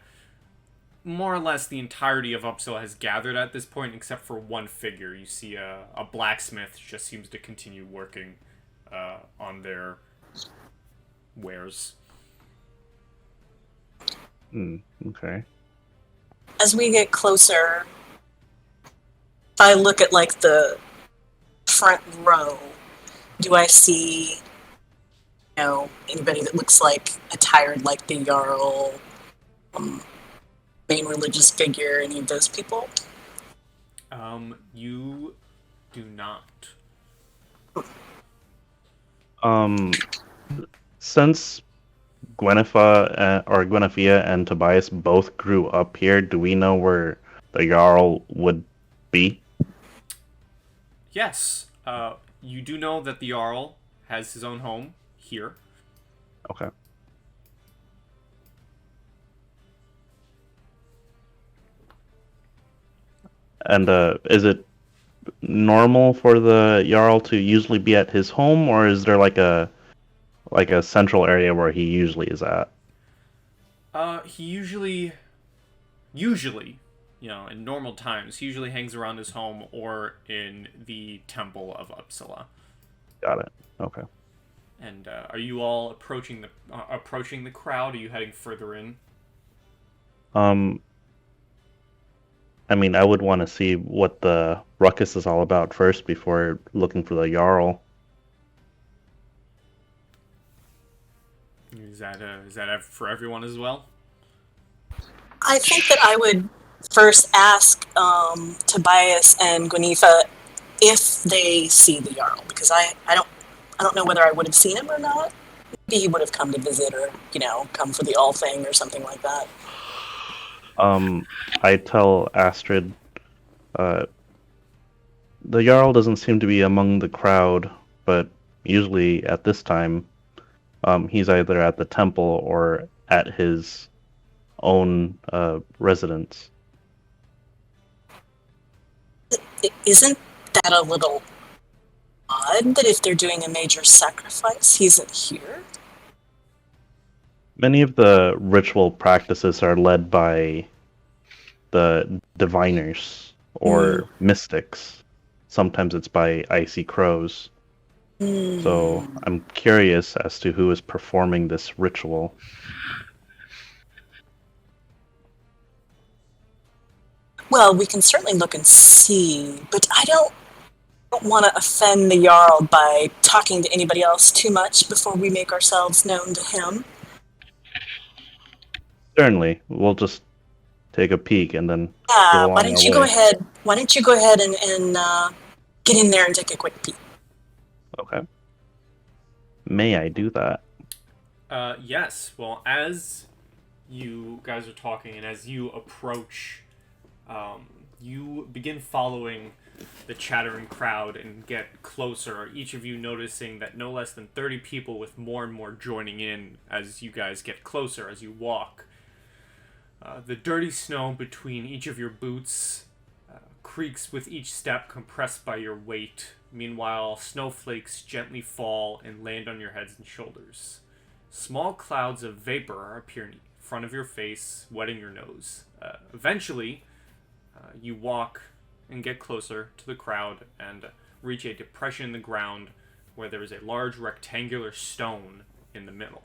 more or less the entirety of Uppsala has gathered at this point, except for one figure. You see a blacksmith just seems to continue working on their wares. Okay. As we get closer, if I look at like the front row, do I see, anybody that looks like attired like the Jarl, main religious figure, any of those people? You do not. Since Gwenethia and Tobias both grew up here, do we know where the Jarl would be? Yes. You do know that the Jarl has his own home here. Okay. And is it normal for the Jarl to usually be at his home, or is there like a central area where he usually is at? He usually, in normal times, he usually hangs around his home or in the Temple of Uppsala. Got it. Okay. And are you all approaching the crowd? Are you heading further in? I mean, I would want to see what the ruckus is all about first before looking for the Jarl. Is that for everyone as well? I think that I would first ask Tobias and Gwenifa if they see the Jarl, because I don't know whether I would have seen him or not. Maybe he would have come to visit, or come for the all thing or something like that. I tell Astrid, the Jarl doesn't seem to be among the crowd, but usually at this time, he's either at the temple or at his own residence. Isn't that a little odd that if they're doing a major sacrifice, he isn't here? Many of the ritual practices are led by the diviners or mystics. Sometimes it's by icy crows. So I'm curious as to who is performing this ritual. Well, we can certainly look and see, but I don't want to offend the Jarl by talking to anybody else too much before we make ourselves known to him. Certainly, we'll just take a peek and then go on why don't you our go way. ahead? Why don't you go ahead and get in there and take a quick peek? Okay. May I do that? Yes. Well, as you guys are talking and as you approach, you begin following the chattering crowd and get closer, each of you noticing that no less than 30 people with more and more joining in as you guys get closer, as you walk. The dirty snow between each of your boots creaks with each step compressed by your weight. Meanwhile, snowflakes gently fall and land on your heads and shoulders. Small clouds of vapor are appearing in front of your face, wetting your nose. Eventually, you walk and get closer to the crowd and reach a depression in the ground where there is a large rectangular stone in the middle.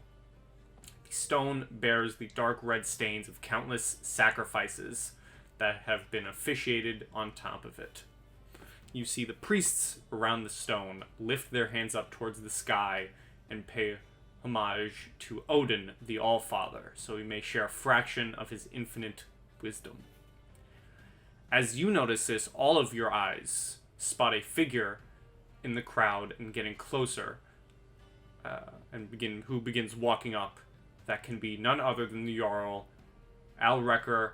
The stone bears the dark red stains of countless sacrifices that have been officiated on top of it. You see the priests around the stone lift their hands up towards the sky and pay homage to Odin, the All-Father, so he may share a fraction of his infinite wisdom. As you notice this, all of your eyes spot a figure in the crowd and getting closer, who begins walking up. That can be none other than the Jarl Alrekr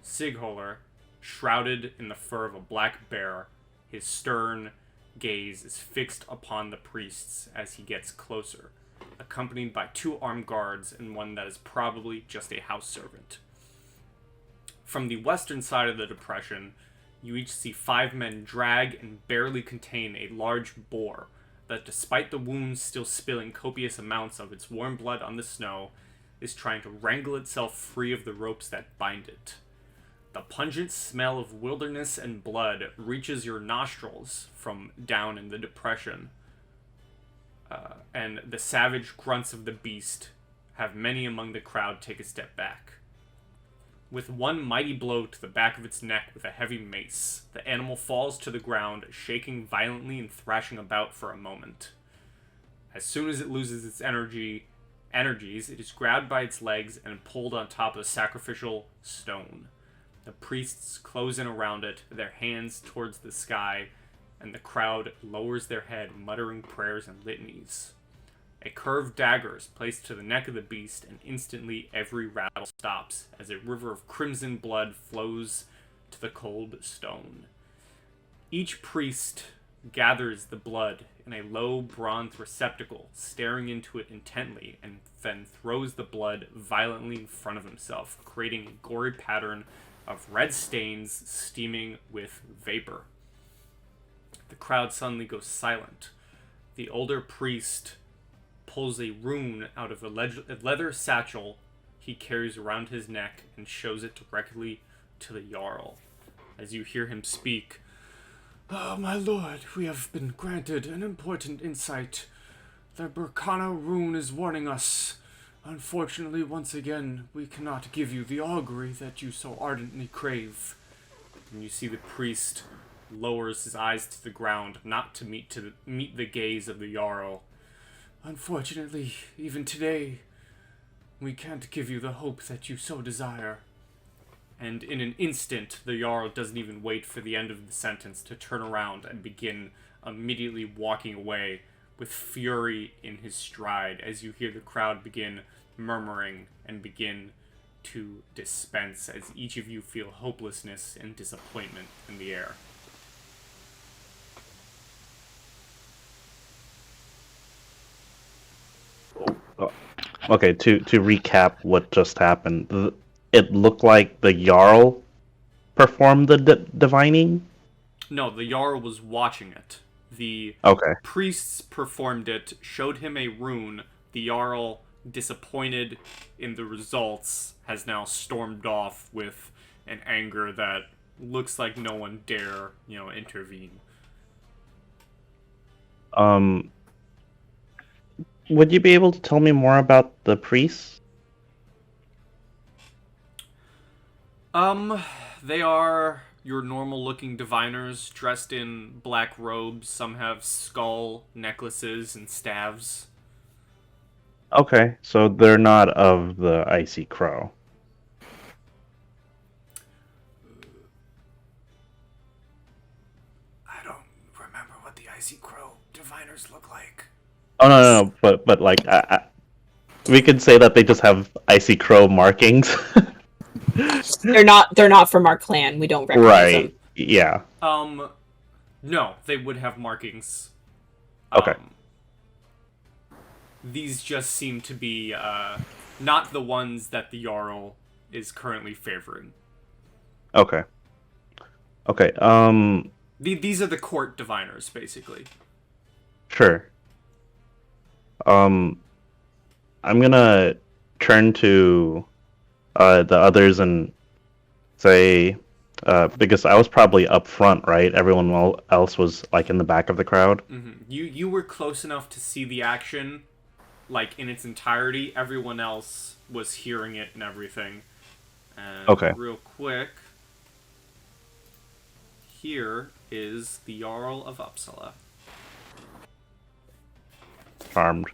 Sigholer, shrouded in the fur of a black bear. His stern gaze is fixed upon the priests as he gets closer, accompanied by 2 armed guards and one that is probably just a house servant. From the western side of the depression, you each see 5 men drag and barely contain a large boar that, despite the wounds still spilling copious amounts of its warm blood on the snow, is trying to wrangle itself free of the ropes that bind it. The pungent smell of wilderness and blood reaches your nostrils from down in the depression, and the savage grunts of the beast have many among the crowd take a step back. With one mighty blow to the back of its neck with a heavy mace, the animal falls to the ground, shaking violently and thrashing about for a moment. As soon as it loses its energies, it is grabbed by its legs and pulled on top of the sacrificial stone. The priests close in around it, their hands towards the sky, and the crowd lowers their head, muttering prayers and litanies. A curved dagger is placed to the neck of the beast, and instantly every rattle stops as a river of crimson blood flows to the cold stone. Each priest gathers the blood in a low bronze receptacle, staring into it intently, and then throws the blood violently in front of himself, creating a gory pattern of red stains steaming with vapor. The crowd suddenly goes silent. The older priest pulls a rune out of a leather satchel he carries around his neck and shows it directly to the Jarl. As you hear him speak, "Oh, my lord, we have been granted an important insight. The Burkana rune is warning us. Unfortunately, once again, we cannot give you the augury that you so ardently crave." And you see the priest lowers his eyes to the ground, not to meet the gaze of the Jarl. "Unfortunately, even today, we can't give you the hope that you so desire." And in an instant, the Jarl doesn't even wait for the end of the sentence to turn around and begin immediately walking away with fury in his stride as you hear the crowd begin murmuring and begin to dispense as each of you feel hopelessness and disappointment in the air. Okay, to recap what just happened, it looked like the Jarl performed the divining? No, the Jarl was watching it. The priests performed it, showed him a rune. The Jarl, disappointed in the results, has now stormed off with an anger that looks like no one dare, intervene. Would you be able to tell me more about the priests? They are your normal-looking diviners dressed in black robes. Some have skull necklaces and staves. Okay, so they're not of the Icy Crow. I don't remember what the Icy Crow diviners look like. Oh no, but like, we could say that they just have Icy Crow markings. They're not from our clan. We don't recognize them. Right. Yeah. No, they would have markings. Okay. These just seem to be not the ones that the Jarl is currently favoring. Okay. Okay. These are the court diviners, basically. Sure. I'm gonna turn to the others and say, because I was probably up front, right? Everyone else was like in the back of the crowd. Mm-hmm. You were close enough to see the action, like in its entirety. Everyone else was hearing it and everything. And okay. Real quick, here is the Jarl of Uppsala. Charmed.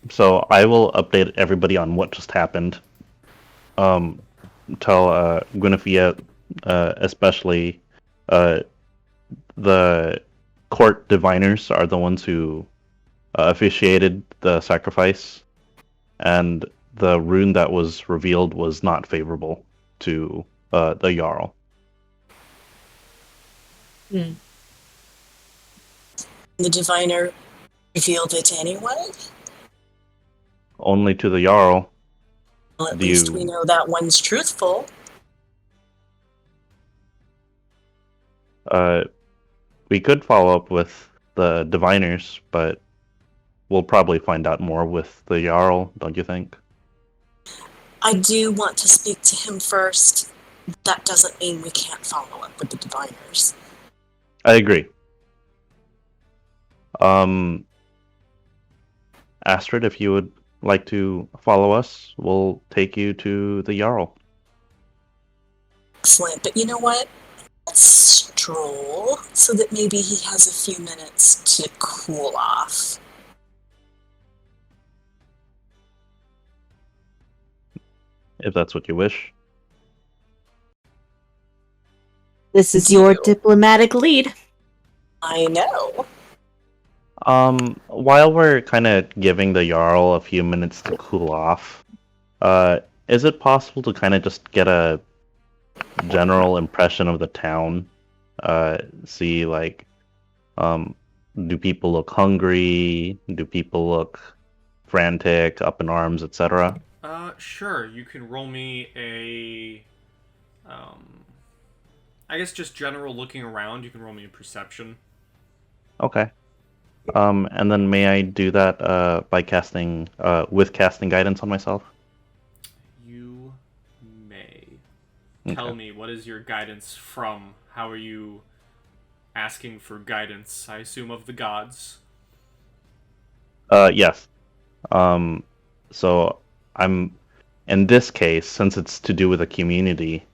So I will update everybody on what just happened. Tell Guinevere, especially, the court diviners are the ones who officiated the sacrifice, and the rune that was revealed was not favorable to the Jarl. The diviner revealed it anyway? Only to the Jarl. Well, at least we know that one's truthful. We could follow up with the diviners, but we'll probably find out more with the Jarl, don't you think? I do want to speak to him first. That doesn't mean we can't follow up with the diviners. I agree. Astrid, if you would like to follow us, we'll take you to the Jarl. Excellent, but you know what? Let's stroll so that maybe he has a few minutes to cool off. If that's what you wish. This is your diplomatic lead. I know. While we're kind of giving the Jarl a few minutes to cool off, is it possible to kind of just get a general impression of the town? See, like, do people look hungry? Do people look frantic, up in arms, etc.? Sure. You can roll me a, I guess just general looking around. You can roll me a perception. Okay. And then may I do that by casting guidance on myself? You may. Okay. Tell me, what is your guidance from? How are you asking for guidance? I assume of the gods. Yes. So I'm, in this case, since it's to do with a community,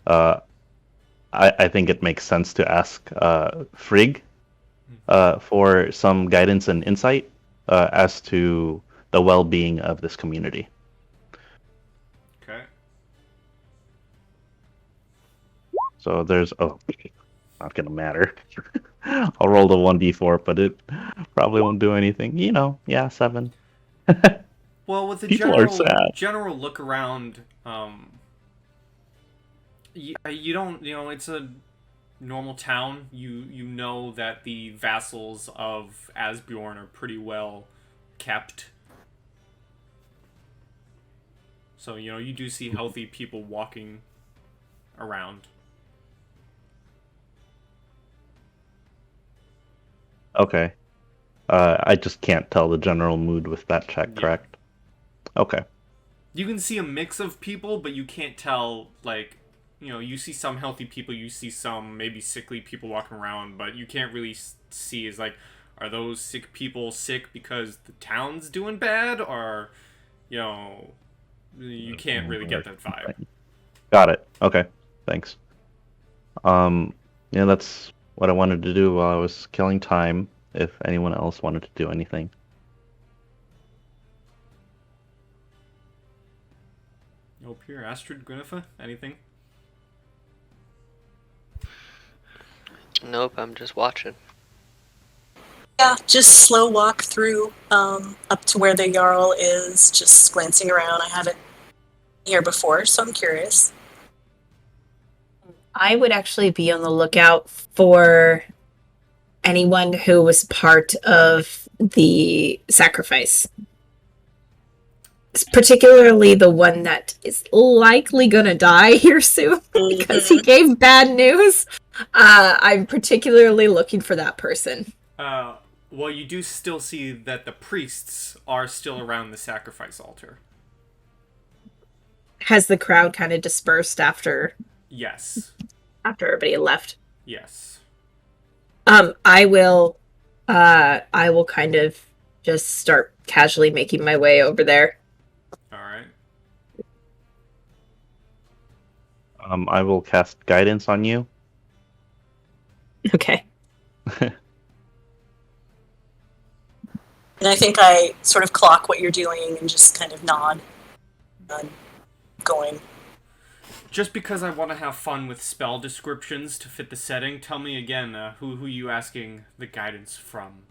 I think it makes sense to ask Frigg for some guidance and insight as to the well-being of this community. Okay. So there's not gonna matter. I'll roll the 1d4, but it probably won't do anything. 7. Well, with the People are sad. general look around, you don't, it's a normal town. You know that the vassals of Asbjorn are pretty well kept. So, you do see healthy people walking around. Okay. I just can't tell the general mood with that check, Yeah. correct? Okay. You can see a mix of people, but you can't tell, like, you see some healthy people, you see some maybe sickly people walking around, but you can't really see is like, are those sick people sick because the town's doing bad, or, you can't really get that vibe. Got it. Okay. Thanks. That's what I wanted to do while I was killing time, if anyone else wanted to do anything. Nope, here, Astrid, Gwyneth, anything? Nope, I'm just watching. Yeah, just slow walk through up to where the Jarl is, just glancing around. I haven't been here before, so I'm curious. I would actually be on the lookout for anyone who was part of the sacrifice. Particularly the one that is likely gonna die here soon because he gave bad news. I'm particularly looking for that person. Well, you do still see that the priests are still around the sacrifice altar. Has the crowd kind of dispersed after Yes. everybody left? Yes. I will kind of just start casually making my way over there. Alright. I will cast guidance on you. Okay. And I think I sort of clock what you're doing and just kind of nod. Going. Just because I want to have fun with spell descriptions to fit the setting, tell me again, who you asking the guidance from?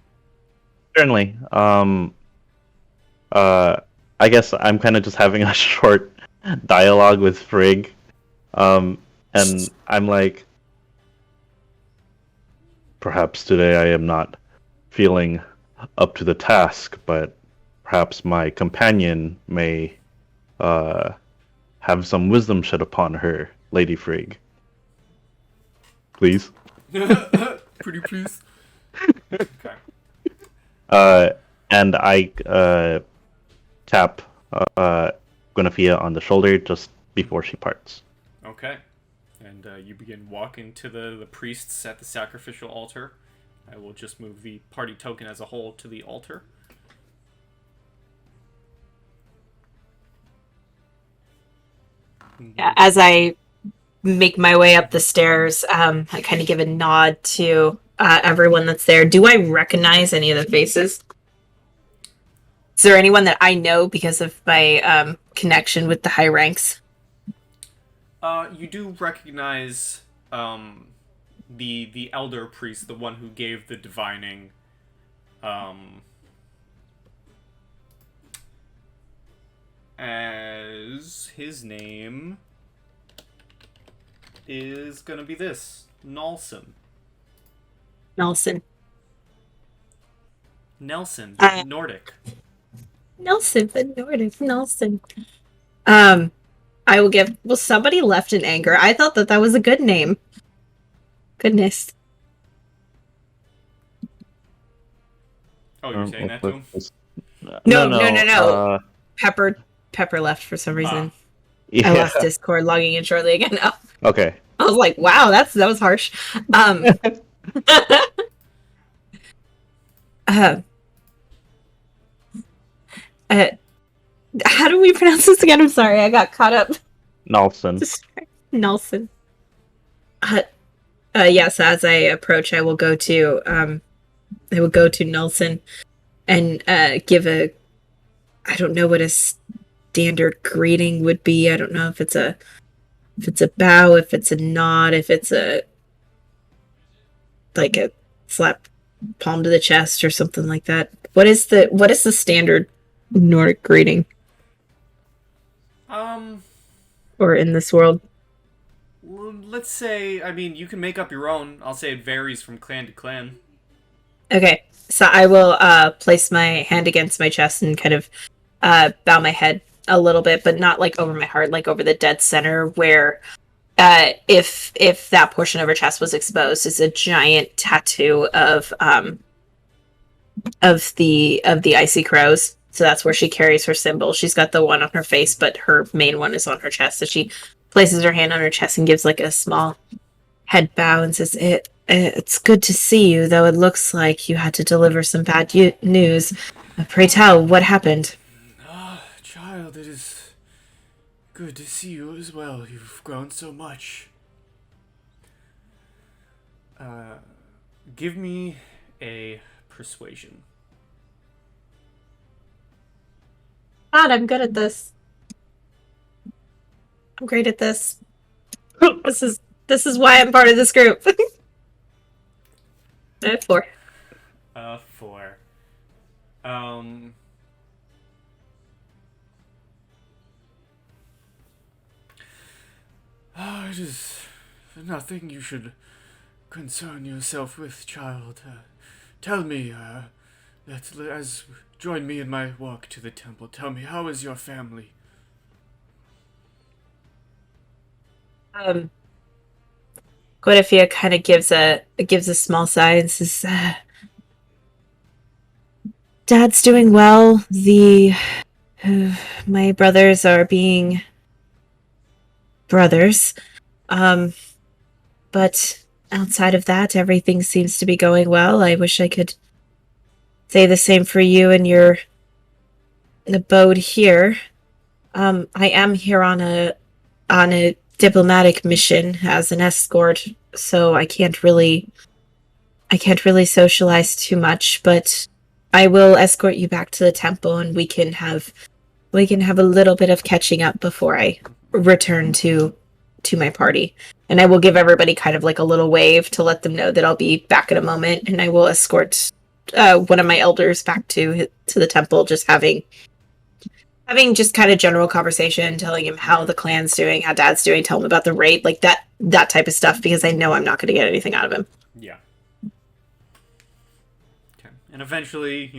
Certainly. I guess I'm kind of just having a short dialogue with Frigg. And I'm like, perhaps today I am not feeling up to the task, but perhaps my companion may have some wisdom shed upon her, Lady Frigg. Please. Pretty please. Okay. And I tap Guinevere on the shoulder just before she parts. Okay. And you begin walking to the priests at the sacrificial altar. I will just move the party token as a whole to the altar. Yeah, as I make my way up the stairs, I kind of give a nod to everyone that's there. Do I recognize any of the faces? Is there anyone that I know because of my connection with the high ranks? You do recognize the elder priest, the one who gave the divining. As his name is gonna be this Nelson. Nelson. Nelson, the Nordic. Nelson, the Nordic. Nelson. I will give. Well, somebody left in anger. I thought that was a good name. Goodness. Oh, you're saying that to him? No. Pepper left for some reason. Yeah. I lost Discord, logging in shortly again. Oh, Okay. I was like, wow, that was harsh. How do we pronounce this again? I'm sorry, I got caught up. Nelson. Nelson. Yes, as I approach, I will go to Nelson and give a. I don't know what a standard greeting would be. I don't know if it's a If it's a bow, if it's a nod, if it's a like a slap palm to the chest or something like that. What is the standard Nordic greeting Um, or in this world? let's say, I mean, you can make up your own. I'll say it varies from clan to clan. Okay, so I will place my hand against my chest and kind of bow my head a little bit, but not like over my heart, like over the dead center, where if that portion of her chest was exposed, is a giant tattoo of the icy crows. So that's where she carries her symbol. She's got the one on her face, but her main one is on her chest. So she places her hand on her chest and gives like a small head bow and says, "It's good to see you, though it looks like you had to deliver some bad news. Pray tell, what happened?" Ah, child, it is good to see you as well. You've grown so much. Give me a persuasion. God, I'm good at this. I'm great at this. This is why I'm part of this group. I have 4. 4. It is nothing you should concern yourself with, child. Tell me, join me in my walk to the temple. Tell me, how is your family? Guinevere kind of gives a small sigh and says, "Dad's doing well. My brothers are being brothers. But outside of that, everything seems to be going well. I wish I could say the same for you and your abode here. I am here on a diplomatic mission as an escort, so I can't really socialize too much, but I will escort you back to the temple and we can have a little bit of catching up before I return to my party. And I will give everybody kind of like a little wave to let them know that I'll be back in a moment, and I will escort one of my elders back to the temple, just having just kind of general conversation, telling him how the clan's doing, how Dad's doing, tell him about the raid, like that type of stuff, because I know I'm not going to get anything out of him. Yeah. Okay. And eventually,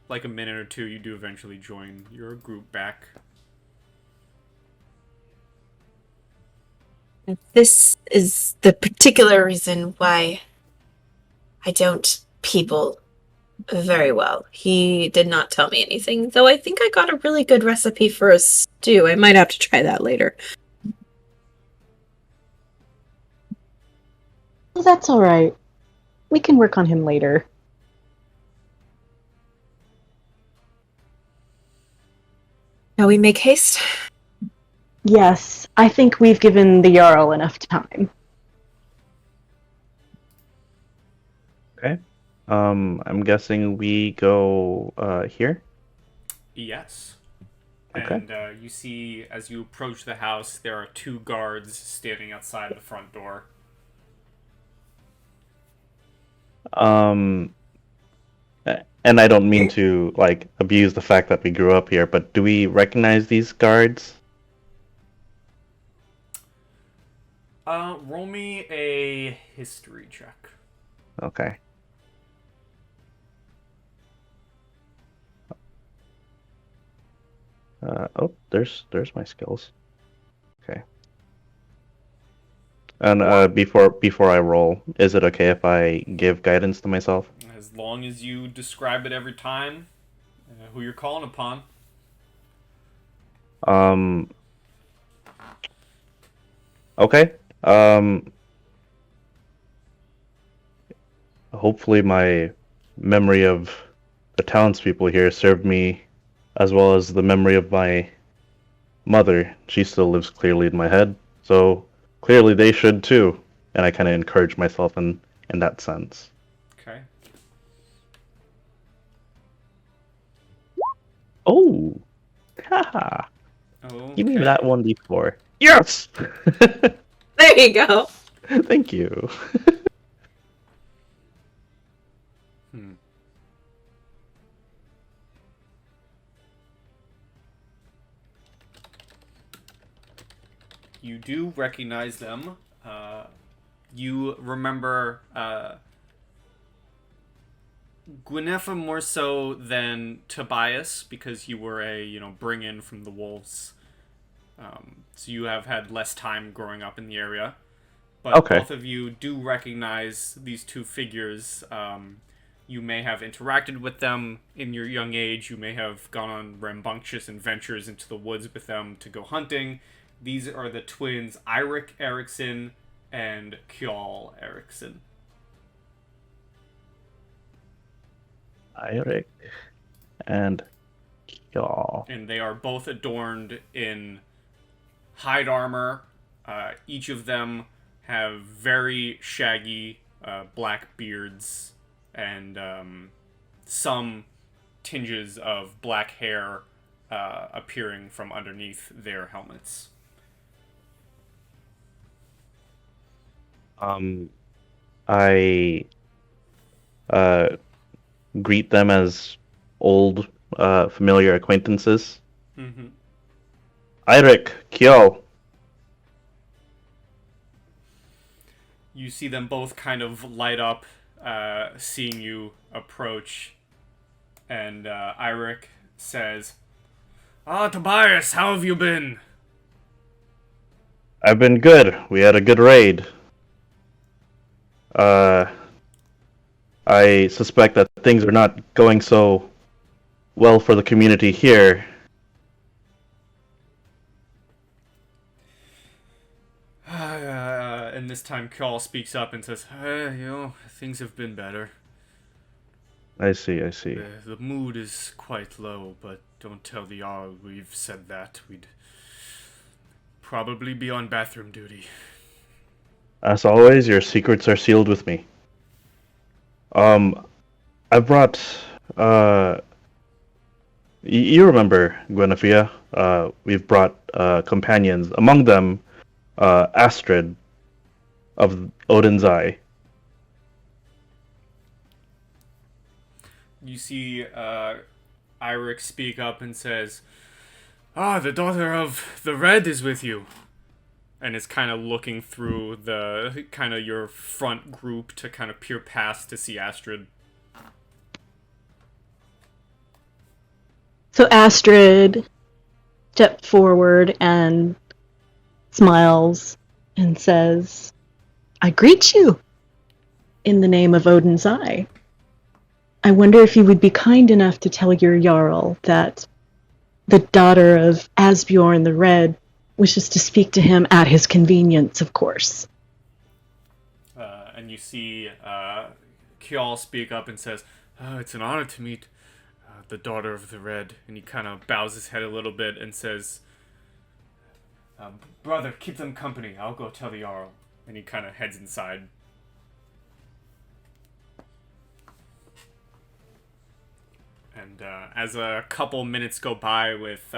like a minute or two, you do eventually join your group back. This is the particular reason why I don't people very well. He did not tell me anything, though I think I got a really good recipe for a stew. I might have to try that later. Well, that's all right. We can work on him later. Shall we make haste? Yes, I think we've given the Jarl enough time. Okay. I'm guessing we go here. Yes. Okay. And you see, as you approach the house, there are 2 guards standing outside the front door. And I don't mean to abuse the fact that we grew up here, but do we recognize these guards? Roll me a history check. Okay. There's my skills. Okay. And before I roll, is it okay if I give guidance to myself? As long as you describe it every time, who you're calling upon. Okay. Hopefully my memory of the townspeople here served me as well as the memory of my mother. She still lives clearly in my head, so clearly they should too. And I kind of encourage myself in that sense. Okay. Oh! Haha! Okay. Give me that 1d4. Yes! There you go. Thank you. You do recognize them. You remember Gwyneffa more so than Tobias because you were a bring-in from the wolves. So you have had less time growing up in the area. But Okay. both of you do recognize these two figures. You may have interacted with them in your young age. You may have gone on rambunctious adventures into the woods with them to go hunting. These are the twins Irik Eriksen and Kyol Eriksen. Irik and Kyol. And they are both adorned in hide armor. Each of them have very shaggy black beards and some tinges of black hair appearing from underneath their helmets. I greet them as old, familiar acquaintances. Mm-hmm. Irik, Kyol. You see them both kind of light up, seeing you approach, and Irik says, Tobias, how have you been? I've been good. We had a good raid. I suspect that things are not going so well for the community here. And this time Kyol speaks up and says, things have been better. I see. The mood is quite low, but don't tell the Jarl we've said that. We'd probably be on bathroom duty. As always, your secrets are sealed with me. I brought, you remember Guinevere? We've brought, companions, among them, Astrid of Odin's Eye. You see Irik speak up and says, the daughter of the Red is with you. And is kind of looking through the kind of your front group to kind of peer past to see Astrid. So Astrid steps forward and smiles and says, I greet you in the name of Odin's Eye. I wonder if you would be kind enough to tell your Jarl that the daughter of Asbjorn the Red wishes to speak to him at his convenience, of course. And you see Kyol speak up and says, it's an honor to meet the daughter of the Red. And he kind of bows his head a little bit and says, brother, keep them company. I'll go tell the Jarl. And he kind of heads inside. And as a couple minutes go by with,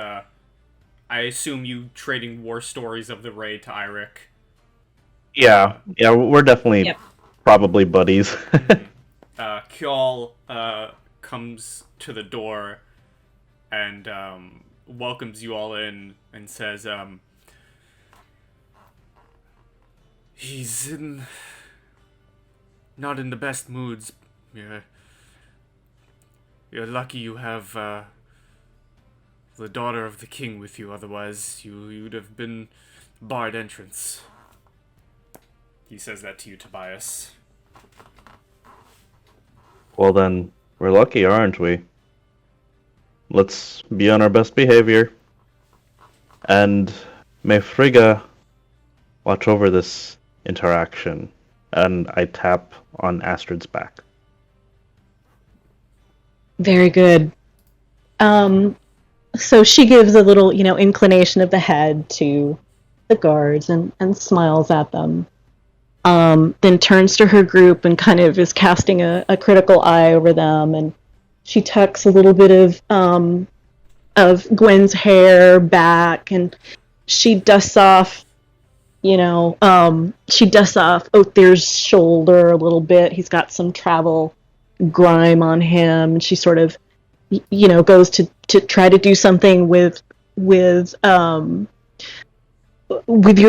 I assume you trading war stories of the raid to Irik. Yeah, we're definitely probably buddies. Kyol comes to the door and welcomes you all in and says, he's not in the best moods. You're lucky you have the daughter of the king with you, otherwise you'd have been barred entrance. He says that to you, Tobias. Well then, we're lucky, aren't we? Let's be on our best behavior. And may Frigga watch over this interaction. And I tap on Astrid's back. Very good. So she gives a little, inclination of the head to the guards and smiles at them. Then turns to her group and kind of is casting a critical eye over them, and she tucks a little bit of Gwen's hair back and she dusts off, she dusts off Othir's shoulder a little bit. He's got some travel grime on him, and she sort of, goes to try to do something with your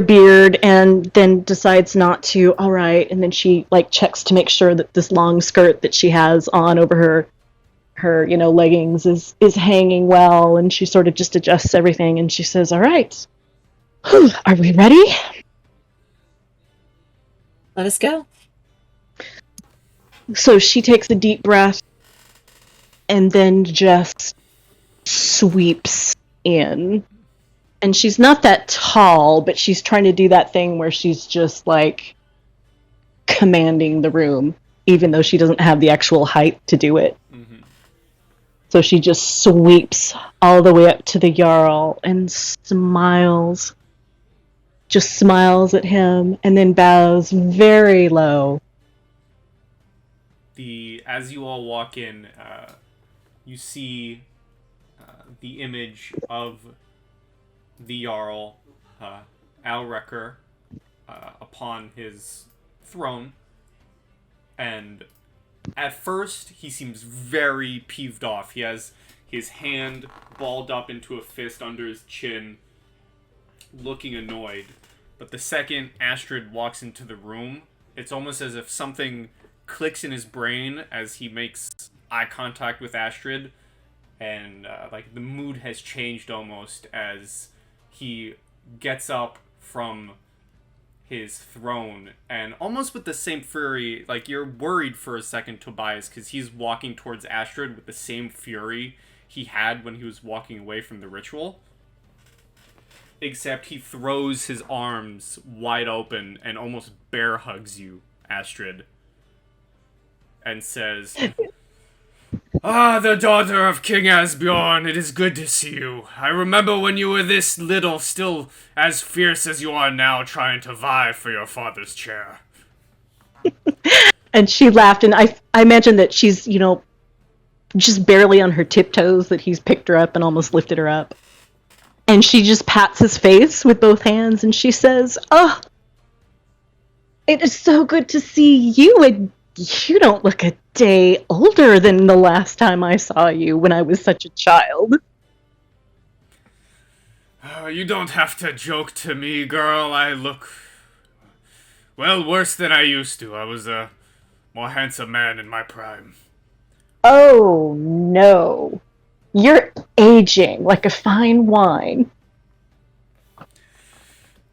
beard, and then decides not to. All right, and then she checks to make sure that this long skirt that she has on over her leggings is hanging well, and she sort of just adjusts everything, and she says, all right, are we ready? Let us go. So she takes a deep breath and then just sweeps in. And she's not that tall, but she's trying to do that thing where she's just commanding the room, even though she doesn't have the actual height to do it. Mm-hmm. So she just sweeps all the way up to the Jarl and smiles. Just smiles at him and then bows very low. As you all walk in, you see the image of the Jarl Alrekr upon his throne, and at first he seems very peeved off. He has his hand balled up into a fist under his chin, looking annoyed. But the second Astrid walks into the room, it's almost as if something clicks in his brain as he makes eye contact with Astrid, and the mood has changed almost as he gets up from his throne, and almost with the same fury, you're worried for a second, Tobias, because he's walking towards Astrid with the same fury he had when he was walking away from the ritual. Except he throws his arms wide open and almost bear hugs you, Astrid, and says, the daughter of King Asbjorn, it is good to see you. I remember when you were this little, still as fierce as you are now, trying to vie for your father's chair. And she laughed, and I imagine that she's, just barely on her tiptoes, that he's picked her up and almost lifted her up. And she just pats his face with both hands, and she says, oh, it is so good to see you, and you don't look a day older than the last time I saw you when I was such a child. You don't have to joke to me, girl. I look, well, worse than I used to. I was a more handsome man in my prime. Oh, no. You're aging like a fine wine.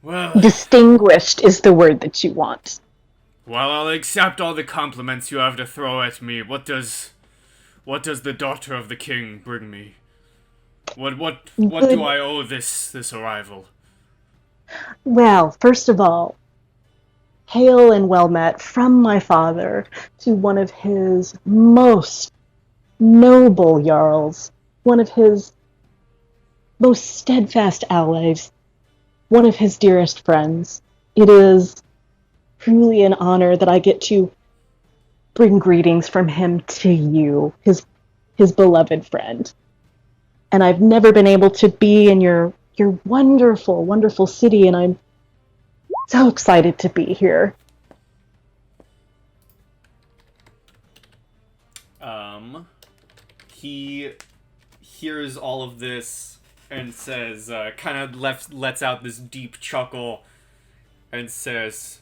Well, distinguished is the word that you want. Well, I'll accept all the compliments you have to throw at me. What does the daughter of the king bring me? What do I owe this arrival? Well, first of all, hail and well met from my father to one of his most noble jarls, one of his most steadfast allies, one of his dearest friends. It is truly an honor that I get to bring greetings from him to you, his beloved friend. And I've never been able to be in your wonderful, wonderful city, and I'm so excited to be here. He hears all of this and says, kind of lets out this deep chuckle and says,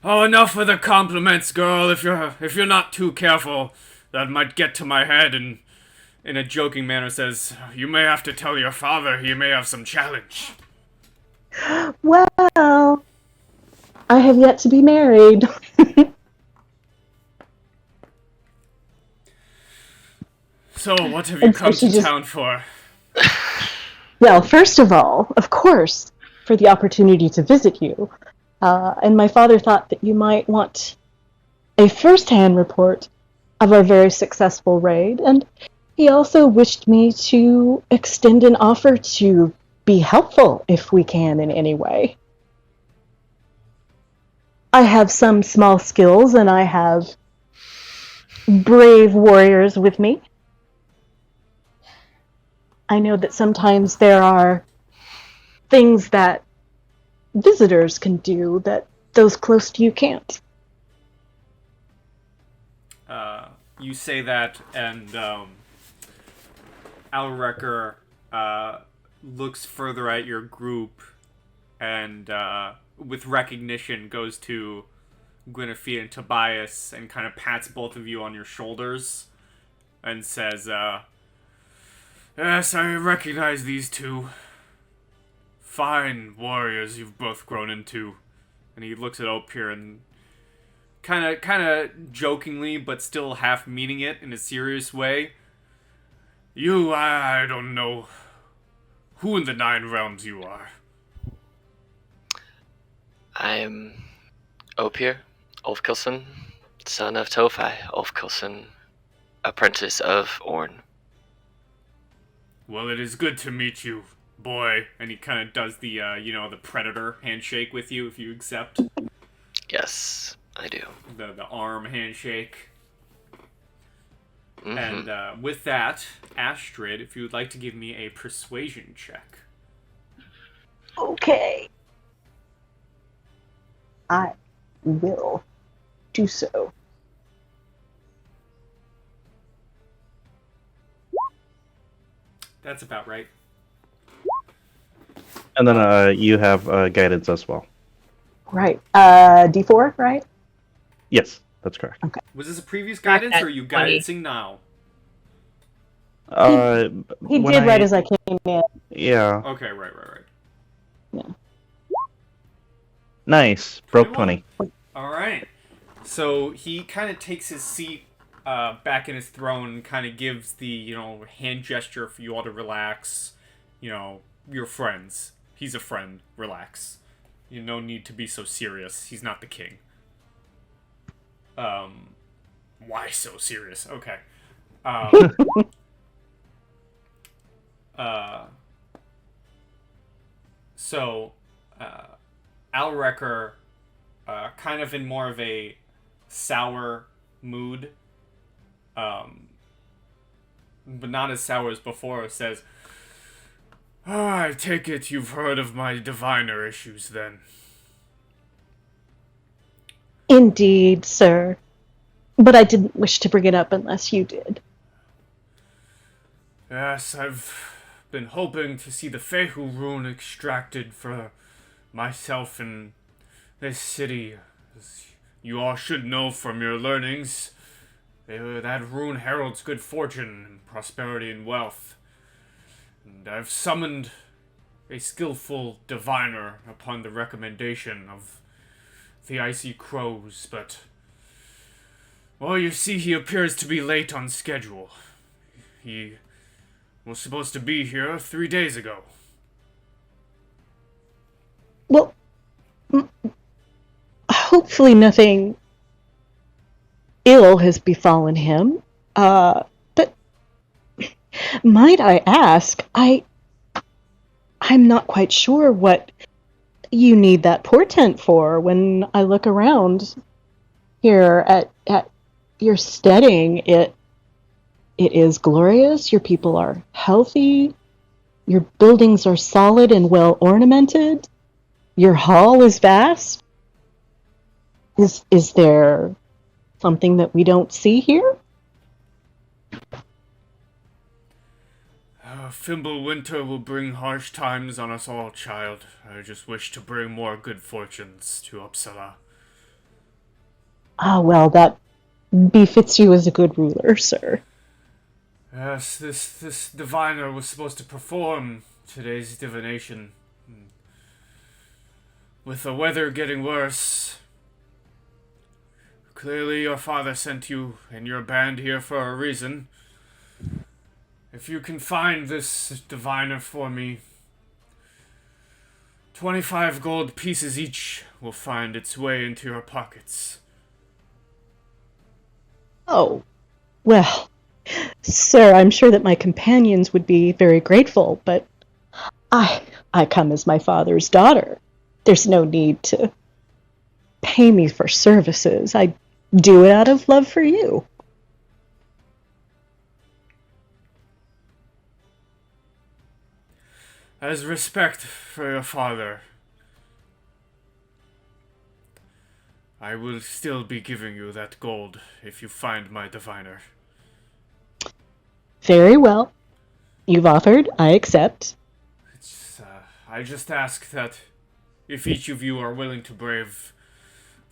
"Oh, enough of the compliments, girl. If you're not too careful, that might get to my head." And in a joking manner says, "You may have to tell your father. He may have some challenge." Well, I have yet to be married. So, what have you come to town for? Well, first of all, of course, for the opportunity to visit you. And my father thought that you might want a first-hand report of our very successful raid, and he also wished me to extend an offer to be helpful if we can in any way. I have some small skills, and I have brave warriors with me. I know that sometimes there are things that visitors can do that those close to you can't. You say that, and Alrekr looks further at your group, and with recognition goes to Guinevere and Tobias and kind of pats both of you on your shoulders and says, "Yes, I recognize these two. Fine warriors you've both grown into." And he looks at Opir and kind of jokingly, but still half meaning it in a serious way. "You, I don't know who in the Nine Realms you are." I'm Opir Ulfkilson, son of Tofi Ulfkilson, apprentice of Orn. "Well, it is good to meet you, boy." And he kind of does the, the predator handshake with you if you accept. Yes, I do. The arm handshake. Mm-hmm. And with that, Astrid, if you would like to give me a persuasion check. Okay. I will do so. That's about right. And then you have guidance as well. Right. D4, right? Yes, that's correct. Okay. Was this a previous guidance, or are you 20. guidancing now? He did right as I came in. Yeah. Okay, right. Yeah. Nice. Broke 20. All right. So he kind of takes his seat back in his throne, kind of gives the, hand gesture for you all to relax. You're friends. He's a friend. Relax. No need to be so serious. He's not the king. Why so serious? Okay. So, Alrekr, kind of in more of a sour mood, but not as sour as before, says, "Oh, I take it you've heard of my diviner issues, then." Indeed, sir. But I didn't wish to bring it up unless you did. "Yes, I've been hoping to see the Fehu rune extracted for myself in this city. As you all should know from your learnings, that rune heralds good fortune and prosperity and wealth. And I've summoned a skillful diviner upon the recommendation of the Icy Crows, but, well, you see, he appears to be late on schedule. He was supposed to be here 3 days ago." Well, hopefully nothing ill has befallen him. But might I ask, I'm not quite sure what you need that portent for. When I look around here at your steading, it is glorious. Your people are healthy. Your buildings are solid and well ornamented. Your hall is vast. Is there something that we don't see here? Fimbulwinter will bring harsh times on us all, child. I just wish to bring more good fortunes to Uppsala. Ah, well, that befits you as a good ruler, sir. Yes, this diviner was supposed to perform today's divination. With the weather getting worse, clearly your father sent you and your band here for a reason. If you can find this diviner for me, 25 gold pieces each will find its way into your pockets. Oh, well, sir, I'm sure that my companions would be very grateful, but I come as my father's daughter. There's no need to pay me for services. I do it out of love for you. As respect for your father, I will still be giving you that gold if you find my diviner. Very well. You've offered, I accept. I just ask that if each of you are willing to brave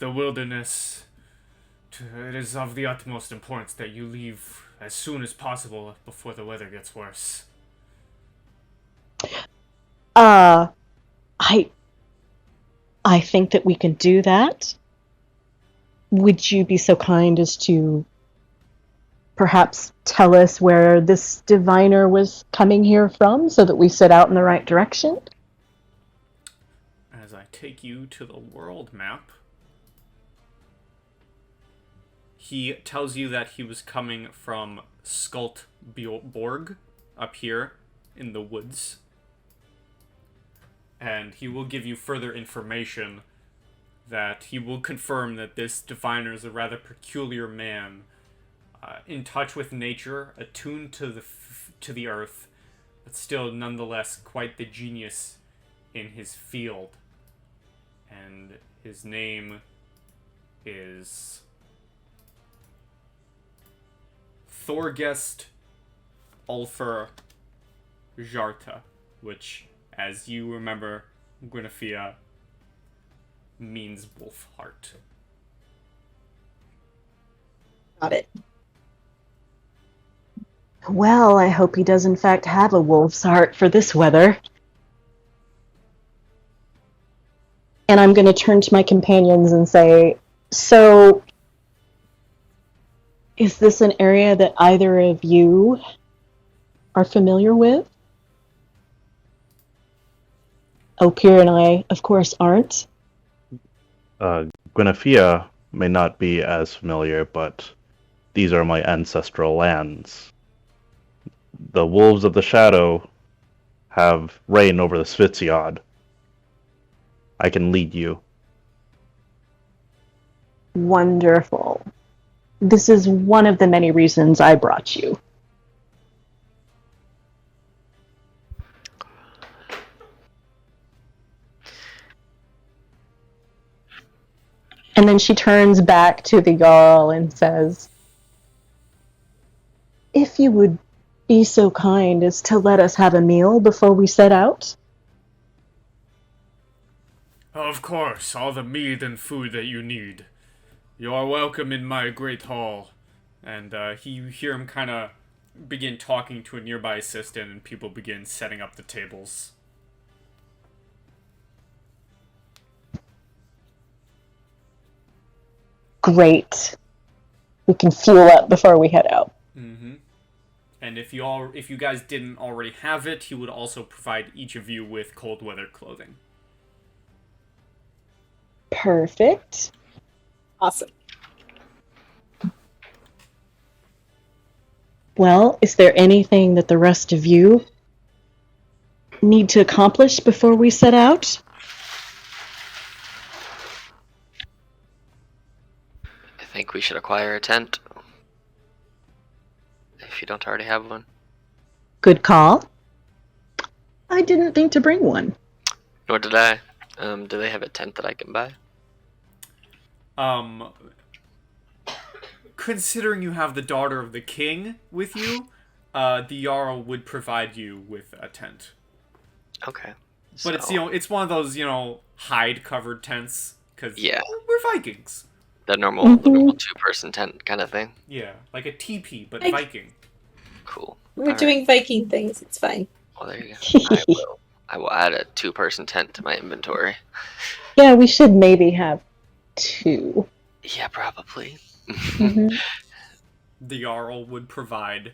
the wilderness, it is of the utmost importance that you leave as soon as possible before the weather gets worse. I think that we can do that. Would you be so kind as to perhaps tell us where this diviner was coming here from so that we set out in the right direction? As I take you to the world map, he tells you that he was coming from Skultborg up here in the woods. And he will give you further information that he will confirm that this diviner is a rather peculiar man, in touch with nature, attuned to the earth, but still nonetheless quite the genius in his field. And his name is Thorgest Ulfr Jarta, which, as you remember, Guinevere, means wolf heart. Got it. Well, I hope he does in fact have a wolf's heart for this weather. And I'm going to turn to my companions and say, so, is this an area that either of you are familiar with? Opir and I, of course, aren't. Guinevere may not be as familiar, but these are my ancestral lands. The Wolves of the Shadow have reign over the Svitsyad. I can lead you. Wonderful. This is one of the many reasons I brought you. And then she turns back to the Jarl and says, if you would be so kind as to let us have a meal before we set out. Of course, all the mead and food that you need. You are welcome in my great hall. And you hear him kind of begin talking to a nearby assistant, and people begin setting up the tables. Great. We can fuel up before we head out. Mm-hmm. And if you guys didn't already have it, he would also provide each of you with cold weather clothing. Perfect. Awesome. Well, is there anything that the rest of you need to accomplish before we set out? I think we should acquire a tent. If you don't already have one. Good call. I didn't think to bring one. Nor did I. Do they have a tent that I can buy? Considering you have the daughter of the king with you, the Jarl would provide you with a tent. Okay. But it's it's one of those hide covered tents because we're Vikings. The normal 2-person tent kind of thing. Yeah, like a teepee, but Like- Viking. Cool. We're doing Viking things. It's fine. Well, there you go. I will add a 2-person tent to my inventory. Yeah, we should maybe have 2. Yeah, probably. Mm-hmm. The Jarl would provide.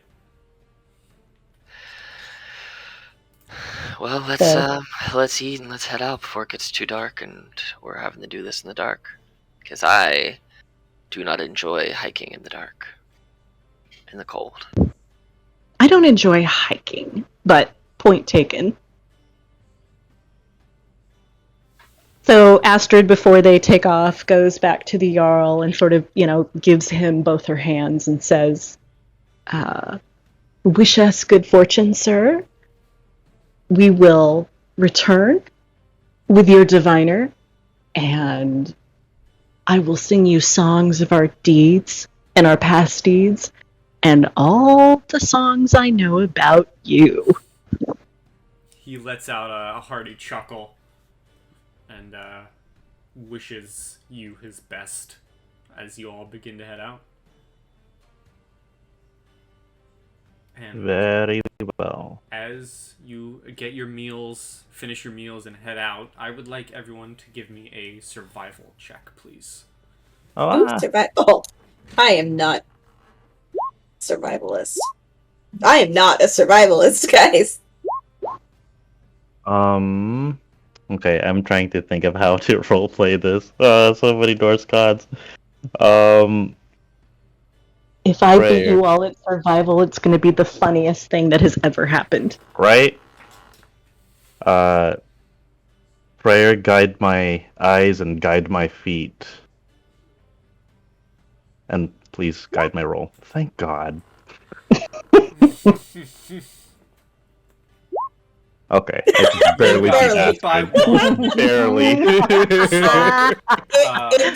Well, let's eat and let's head out before it gets too dark and we're having to do this in the dark. Because I do not enjoy hiking in the dark. In the cold. I don't enjoy hiking, but point taken. So Astrid, before they take off, goes back to the Jarl and sort of, gives him both her hands and says, wish us good fortune, sir. we will return with your diviner, and I will sing you songs of our deeds and our past deeds, and all the songs I know about you. He lets out a hearty chuckle and wishes you his best as you all begin to head out. And Very well. as you get your meals, finish your meals, and head out, I would like everyone to give me a survival check, please. Oh, Survival. I am not survivalist. I am not a survivalist, guys. Okay, I'm trying to think of how to roleplay this. So many Norse gods. If I beat Prayer. you all at survival, it's going to be the funniest thing that has ever happened. Right? Prayer, guide my eyes and guide my feet. And please guide my roll. Thank God. Okay, I can barely beat Barely. By Astrid. one. Barely. It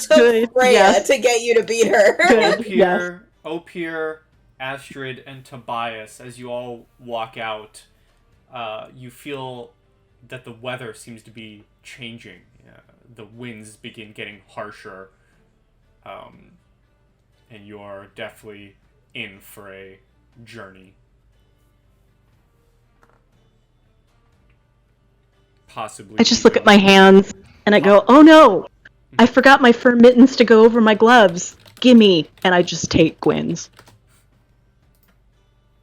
took Good, Freya yes. to get you to beat her. Good. Yes. Opir, Astrid, and Tobias, as you all walk out, you feel that the weather seems to be changing. The winds begin getting harsher, and you are definitely in for a journey. Possibly. I just look at my hands and I go, oh no! I forgot my fur mittens to go over my gloves. Gimme! And I just take Gwyn's.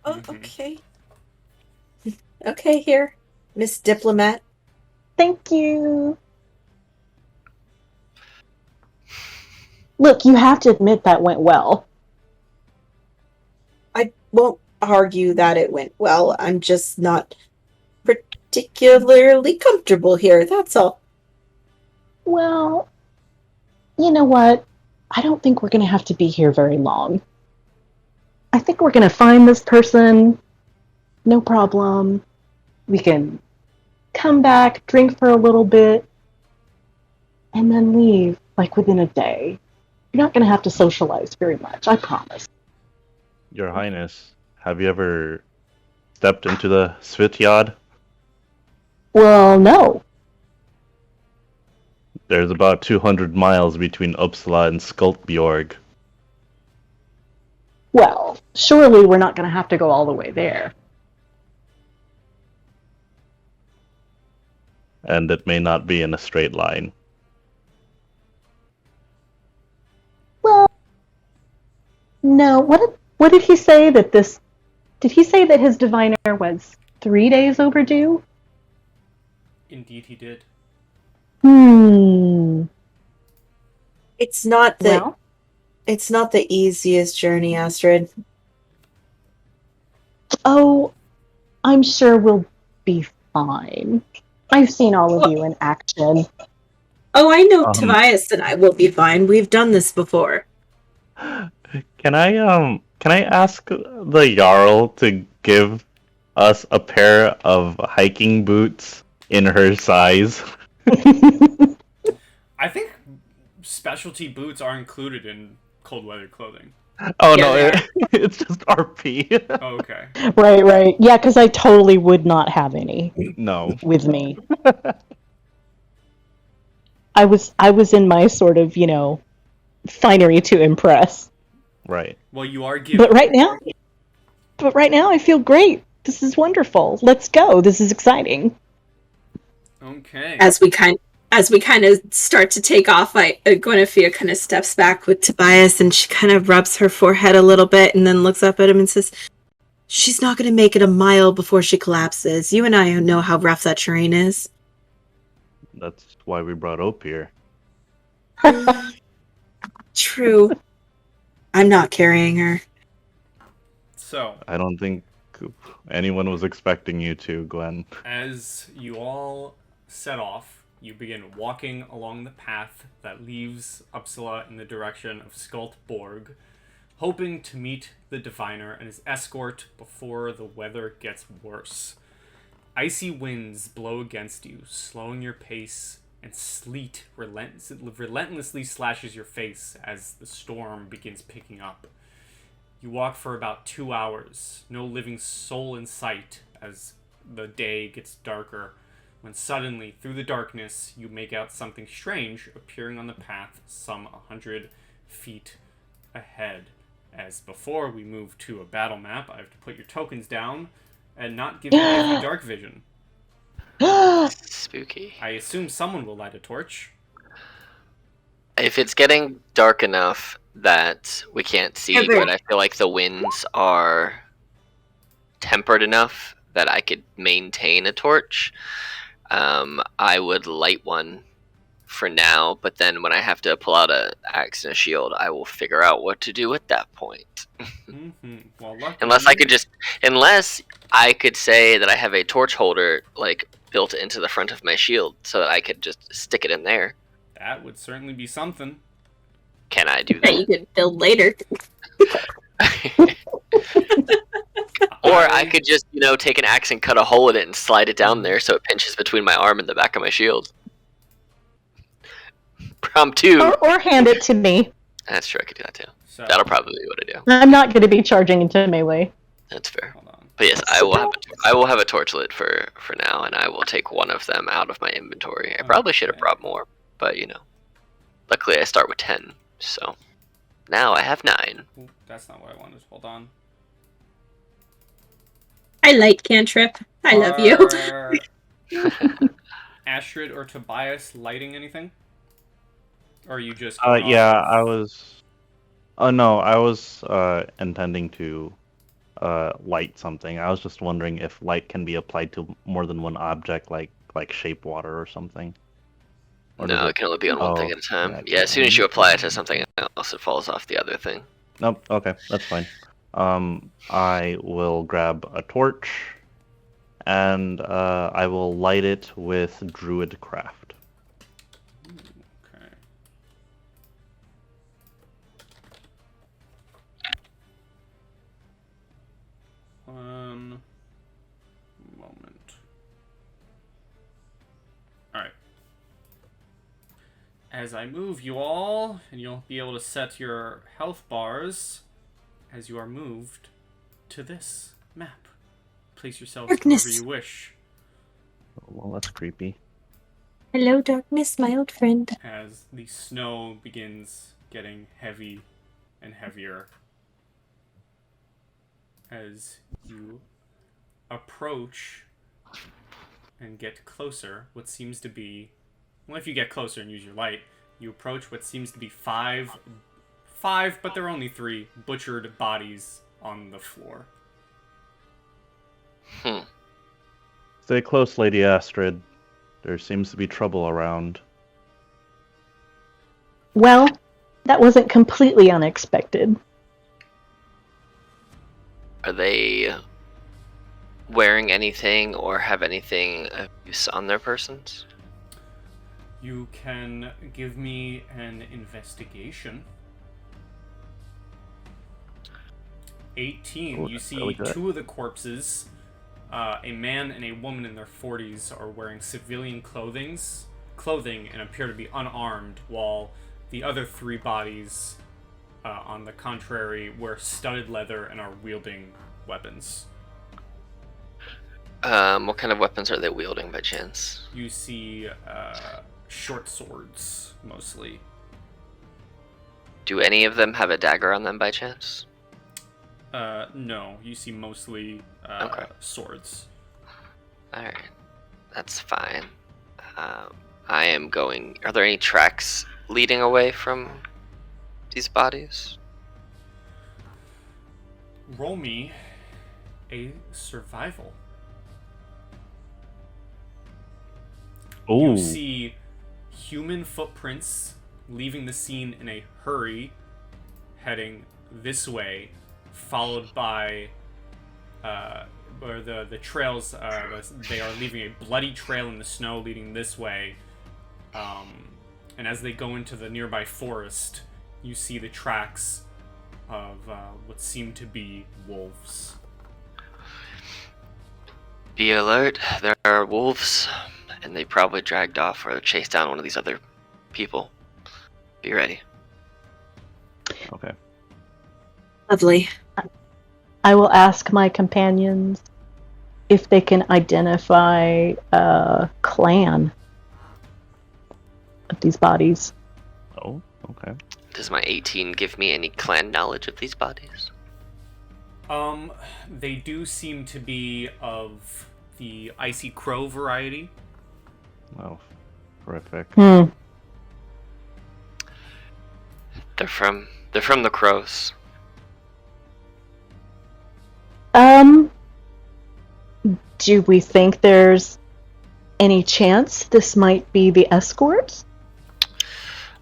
Oh, okay. Okay, here, Miss Diplomat. Thank you! Look, you have to admit that went well. I won't argue that it went well. I'm just not particularly comfortable here, that's all. Well, you know what? I don't think we're going to have to be here very long. I think we're going to find this person. No problem. We can come back, drink for a little bit, and then leave, like within a day. You're not going to have to socialize very much, I promise. Your Highness, have you ever stepped into the Svitjod? Well, no. There's about 200 miles between Uppsala and Skultbjorg. Well, surely we're not going to have to go all the way there. And it may not be in a straight line. Well, no. What did he say that this... Did he say that his diviner was 3 days overdue? Indeed, he did. It's not the Well, it's not the easiest journey, Astrid. oh, I'm sure we'll be fine. I've seen all of you in action. Oh, I know Tobias and I will be fine. We've done this before. Can I ask the Jarl to give us a pair of hiking boots in her size? I think specialty boots are included in cold weather clothing. Oh Yeah, no, they it's just RP. Oh, okay. Right. Yeah, because I totally would not have any No. with me. I was in my sort of, finery to impress. Right. Well, you are given. But right now I feel great. This is wonderful. Let's go. This is exciting. Okay. As we kind of start to take off, Guinevere kind of steps back with Tobias, and she kind of rubs her forehead a little bit, and then looks up at him and says, "She's not going to make it a mile before she collapses. You and I know how rough that terrain is." That's why we brought Ope here. True. I'm not carrying her. So, I don't think anyone was expecting you to, Gwen. as you all set off, you begin walking along the path that leaves Uppsala in the direction of Skultborg, hoping to meet the diviner and his escort before the weather gets worse. Icy winds blow against you, slowing your pace, and sleet relentlessly slashes your face as the storm begins picking up. You walk for about 2 hours, no living soul in sight as the day gets darker, when suddenly, through the darkness, you make out something strange appearing on the path some 100 feet ahead. As before we move to a battle map, I have to put your tokens down and not give any of you dark vision. Spooky. I assume someone will light a torch. If it's getting dark enough that we can't see, Ever. but I feel like the winds are tempered enough that I could maintain a torch, I would light one for now, but then when I have to pull out an axe and a shield, I will figure out what to do at that point. Well, luckily, unless I could say that I have a torch holder like built into the front of my shield so that I could just stick it in there. that would certainly be something. Can I do That you that? could build later. Or I could just, take an axe and cut a hole in it and slide it down there so it pinches between my arm and the back of my shield. Prompt 2. Or hand it to me. That's true, I could do that too. So, That'll probably be what I do. I'm not going to be charging into melee. That's fair. hold on. But yes, I will have a torch lit for now, and I will take one of them out of my inventory. I probably should have Okay. brought more, but luckily I start with 10, so now I have 9. Ooh, that's not what I wanted. Hold on. I like cantrip. I love you. Are Astrid or Tobias lighting anything? Or are you just going Yeah, off of- I was. Oh no, I was intending to light something. I was just wondering if light can be applied to more than one object, like shape water or something. Or does No, it can only be on one thing Oh, at a time. yeah, Yeah, as soon as you apply it to something else, it falls off the other thing. Nope. Okay, that's fine. I will grab a torch, and I will light it with Druid Craft. Okay. One moment. Alright. As I move you all, and you'll be able to set your health bars as you are moved to this map. Place yourselves Darkness. wherever you wish. Well, that's creepy. Hello, darkness, my old friend. As the snow begins getting heavy and heavier as you approach and get closer, what seems to be, well, if you get closer and use your light, you approach what seems to be five, but there are only 3 butchered bodies on the floor. Stay close, Lady Astrid. There seems to be trouble around. Well, that wasn't completely unexpected. Are they wearing anything or have anything of use on their persons? You can give me an investigation. 18. Ooh, You that's see really good. 2 of the corpses, a man and a woman in their 40s, are wearing civilian clothing and appear to be unarmed, while the other 3 bodies, on the contrary, wear studded leather and are wielding weapons. What kind of weapons are they wielding by chance? You see short swords, mostly. Do any of them have a dagger on them by chance? No, you see mostly Okay. swords. Alright, that's fine. I am going... Are there any tracks leading away from these bodies? Roll me a survival. Ooh. You see human footprints leaving the scene in a hurry, heading this way, followed by where the trails, they are leaving a bloody trail in the snow leading this way. And as they go into the nearby forest, you see the tracks of what seem to be wolves. Be alert. There are wolves, and they probably dragged off or chased down one of these other people. Be ready. Okay. Lovely. I will ask my companions if they can identify a clan of these bodies. Oh, okay. Does my 18 give me any clan knowledge of these bodies? They do seem to be of the Icy Crow variety. Oh, horrific. Hmm. They're from the Crows. Do we think there's any chance this might be the escort?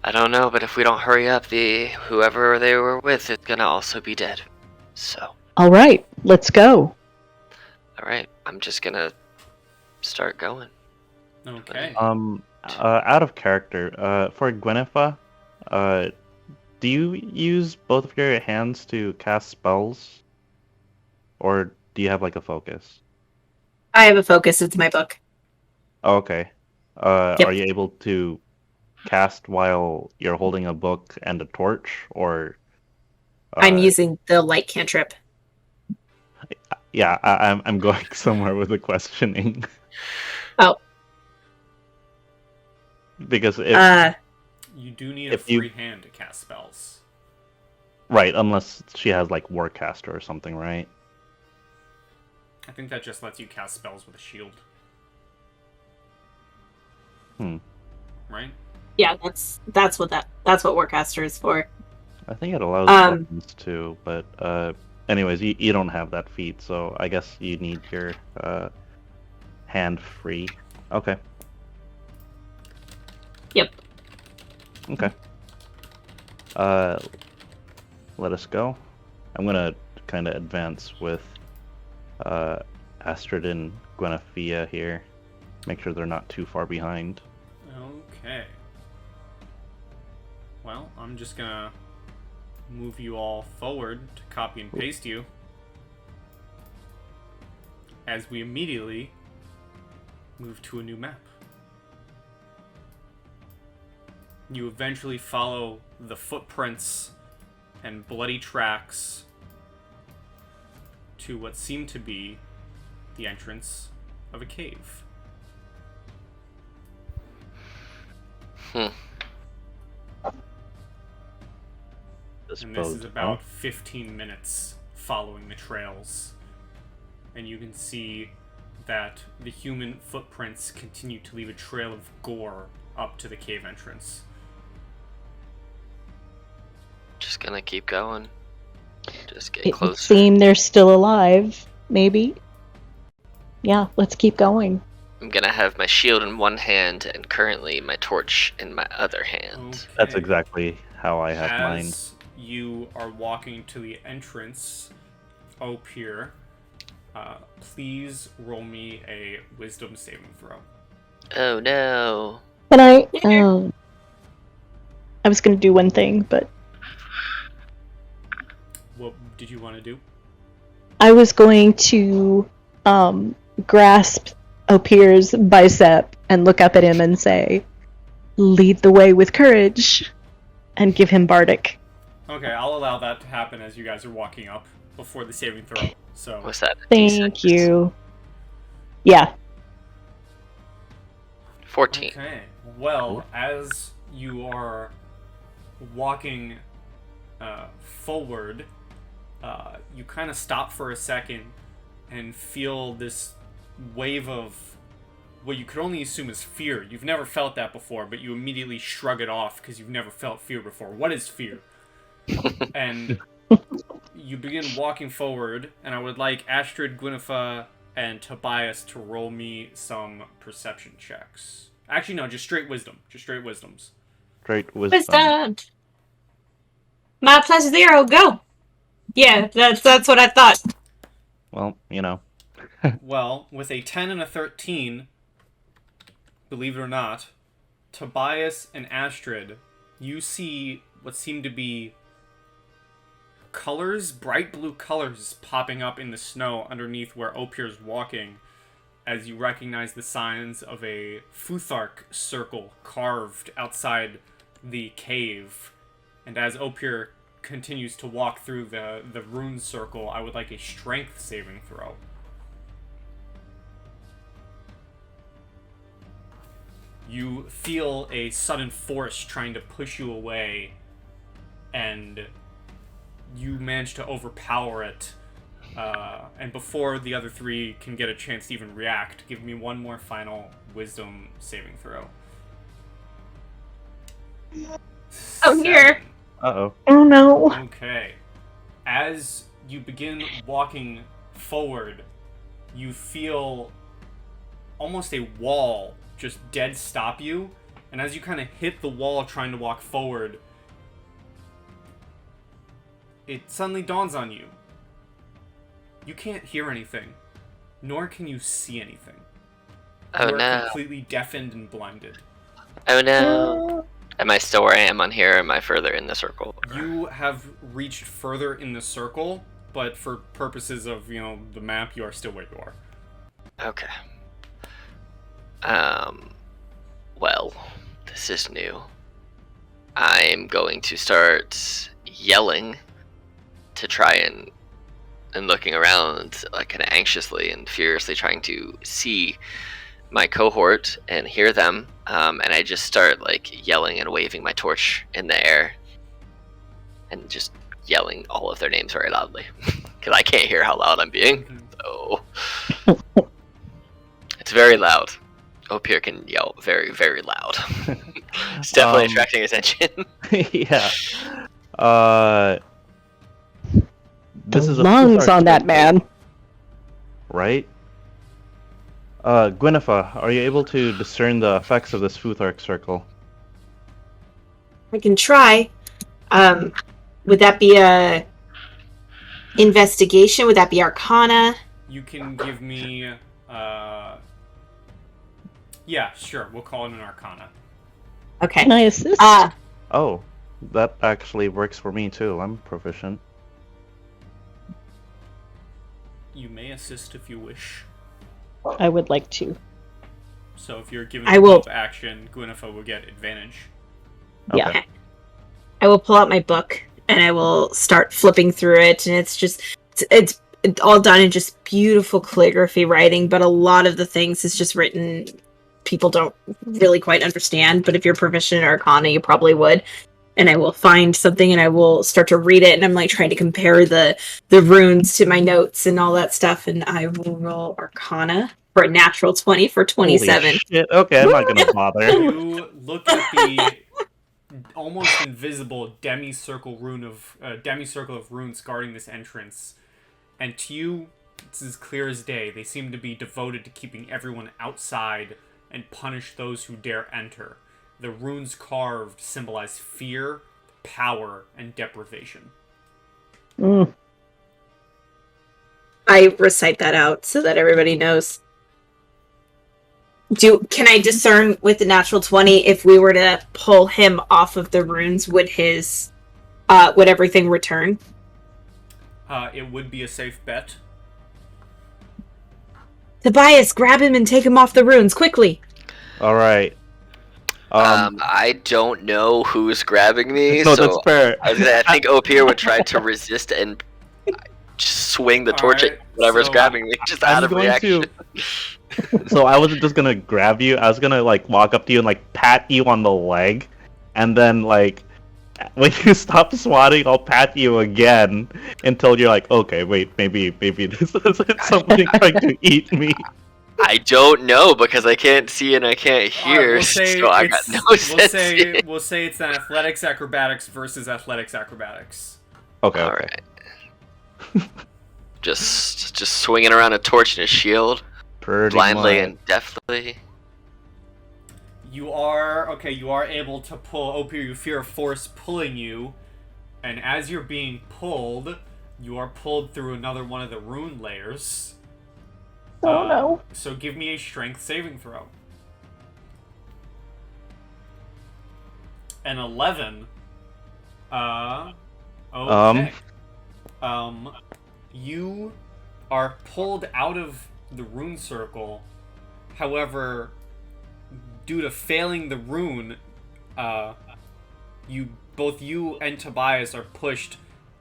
I don't know, but if we don't hurry up, whoever they were with is gonna also be dead. So. All right, let's go. All right, I'm just gonna start going. Okay. Out of character, for Gwyneth, do you use both of your hands to cast spells? Or do you have like a focus? I have a focus. It's my book. Oh, okay. Yep. Are you able to cast while you're holding a book and a torch, or? I'm using the light cantrip. Yeah, I'm going somewhere with the questioning. Oh. Because if you do need a free hand to cast spells. Right, unless she has like Warcaster or something, right? I think that just lets you cast spells with a shield. Right? Yeah, that's what Warcaster is for. I think it allows weapons too, but anyways, you don't have that feat, so I guess you need your hand free. Okay. Yep. Okay. Let us go. I'm gonna kind of advance with Astrid and Gwenethia here. Make sure they're not too far behind. Okay. Well, I'm just gonna move you all forward to copy and paste you. As we immediately move to a new map. You eventually follow the footprints and bloody tracks to what seem to be the entrance of a cave. And this is about 15 minutes following the trails. And you can see that the human footprints continue to leave a trail of gore up to the cave entrance. Just gonna keep going. Just get It closer. would seem they're still alive, maybe. Yeah, let's keep going. I'm gonna have my shield in one hand and currently my torch in my other hand. Okay. That's exactly how I have mine. As you are walking to the entrance, Opir, please roll me a wisdom saving throw. Oh no. Can I? I was going to do one thing, but What did you want to do? I was going to grasp Opir's bicep and look up at him and say, "Lead the way with courage," and give him bardic. Okay, I'll allow that to happen as you guys are walking up before the saving throw. So What's that? Thank D6? you. Yeah. 14. Okay. Well, as you are walking forward, you kind of stop for a second and feel this wave of what you could only assume is fear. You've never felt that before, but you immediately shrug it off because you've never felt fear before. What is fear? And you begin walking forward, and I would like Astrid, Gwyneth, and Tobias to roll me some perception checks. Actually, no, just straight wisdom. Just straight wisdoms. Straight wisdom. Wisdom. My +0, go. Yeah, that's what I thought. Well, you know. Well, with a 10 and a 13, believe it or not, Tobias and Astrid, you see what seem to be colors, bright blue colors popping up in the snow underneath where Opir's walking. as you recognize the signs of a Futhark circle carved outside the cave. And as Opir continues to walk through the rune circle, I would like a strength saving throw. You feel a sudden force trying to push you away, and you manage to overpower it. And before the other three can get a chance to even react, give me one more final wisdom saving throw. Oh, dear. 7. Uh-oh. Oh no. Okay. As you begin walking forward, you feel almost a wall just dead stop you. And as you kind of hit the wall trying to walk forward, it suddenly dawns on you. You can't hear anything, nor can you see anything. Oh You are no. completely deafened and blinded. Oh no. Am I still where I am on here, or am I further in the circle? You have reached further in the circle, but for purposes of, the map, you are still where you are. Okay. Well, this is new. I'm going to start yelling to try and looking around, like, kind of anxiously and furiously trying to see my cohort and hear them. And I just start, like, yelling and waving my torch in the air and just yelling all of their names very loudly because I can't hear how loud I'm being. So it's very loud. Opir can yell very, very loud. It's definitely attracting attention. Yeah. This The is a lungs Futhark on that circle, man. right? Gwyneth, are you able to discern the effects of this Futhark circle? I can try. Would that be a investigation? Would that be Arcana? You can give me, yeah, sure, we'll call it an Arcana. Okay. Can I assist? Oh, that actually works for me too. I'm proficient. You may assist if you wish. I would like to. So if you're given I a will- help action, Gwyneth will get advantage. Yeah. Okay. I will pull out my book and I will start flipping through it, and it's all done in just beautiful calligraphy writing, but a lot of the things is just written people don't really quite understand, but if you're proficient in Arcana, you probably would. And I will find something and I will start to read it, and I'm like trying to compare the runes to my notes and all that stuff, and I will roll Arcana for a natural 20 for 27. Holy shit. Okay, I'm not gonna bother. You look at the almost invisible semicircle of runes guarding this entrance, and to you, it's as clear as day. They seem to be devoted to keeping everyone outside and punish those who dare enter. The runes carved symbolize fear, power, and deprivation. Mm. I recite that out so that everybody knows. Can I discern with the natural 20 if we were to pull him off of the runes, would everything return? It would be a safe bet. Tobias, grab him and take him off the runes quickly. All right. I don't know who's grabbing me, No, so that's fair. I think Opir would try to resist and just swing the torch Alright, at whatever's so grabbing me, just out of reaction. So I wasn't just gonna grab you. I was gonna walk up to you and pat you on the leg, and then when you stop swatting, I'll pat you again until you're like, okay, wait, maybe this isn't something trying to eat me. I don't know because I can't see and I can't hear, so I got no sense. We'll say it's an athletics acrobatics versus athletics acrobatics. Okay. All right. Just swinging around a torch and a shield, Pretty blindly much. and deftly. You are able to pull Opir. You feel a force pulling you, and as you're being pulled, you are pulled through another one of the rune layers. Oh no. So give me a strength saving throw. An 11. Okay. You are pulled out of the rune circle However, due to failing the rune, both you and Tobias are pushed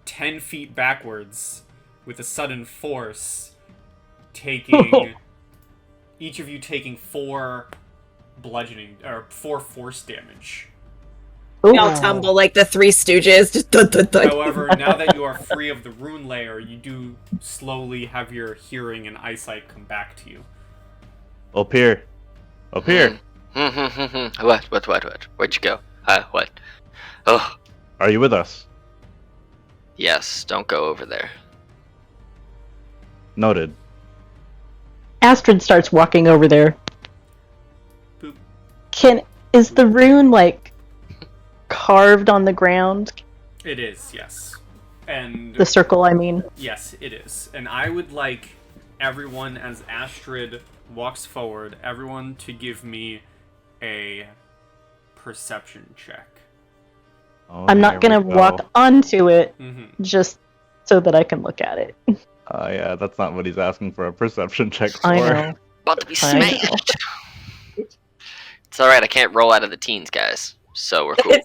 10 feet backwards with a sudden force, each of you taking 4 bludgeoning, or 4 force damage. We all tumble like the Three Stooges. Just dun, dun, dun. However, now that you are free of the rune layer, you do slowly have your hearing and eyesight come back to you. Up here. Up here. What? Where'd you go? What? Oh, Are you with us? yes, don't go over there. Noted. Astrid starts walking over there. Boop. Is the rune like carved on the ground? It is, yes. And The circle, I mean. yes, it is. And I would like everyone, as Astrid walks forward, everyone to give me a perception check. Oh, I'm not here gonna we go. walk onto it Mm-hmm. just so that I can look at it. Yeah, that's not what he's asking for a perception check for. I know. About to be I know. smashed. It's alright, I can't roll out of the teens, guys. So we're cool.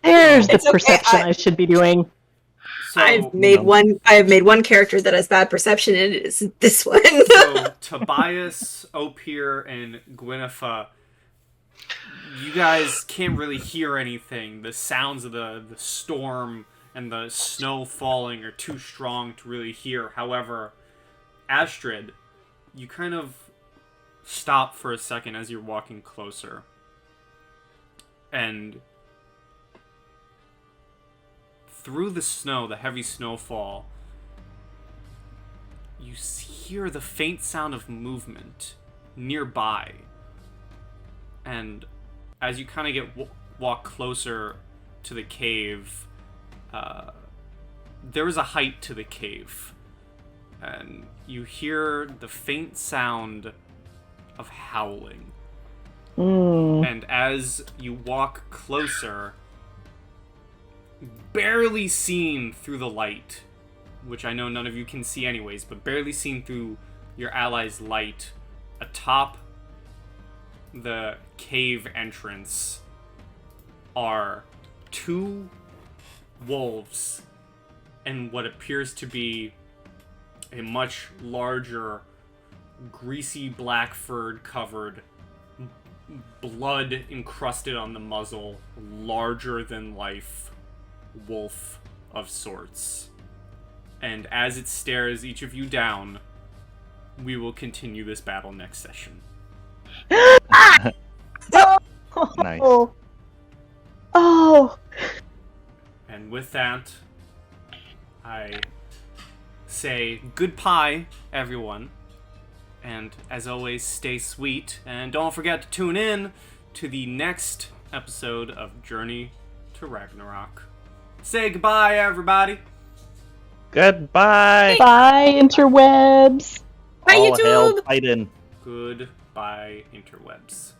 There's the It's okay, perception I should be doing. So, I have made one character that has bad perception, and it is this one. so Tobias, Opir, and Gwyneth, you guys can't really hear anything. The sounds of the storm and the snow falling are too strong to really hear. However, Astrid, you kind of stop for a second as you're walking closer. And through the snow, the heavy snowfall, you hear the faint sound of movement nearby. And as you kind of walk closer to the cave, there is a height to the cave. And you hear the faint sound of howling. And as you walk closer, barely seen through the light, which I know none of you can see anyways, but barely seen through your allies' light, atop the cave entrance are 2 wolves and what appears to be a much larger, greasy black fur covered, blood encrusted on the muzzle, larger than life wolf of sorts. And as it stares each of you down, we will continue this battle next session. Nice. Oh. And with that, I say goodbye, everyone. And as always, stay sweet. And don't forget to tune in to the next episode of Journey to Ragnarok. Say goodbye, everybody. Goodbye. Bye, interwebs. Bye, All hail YouTube. Titan. Goodbye, interwebs.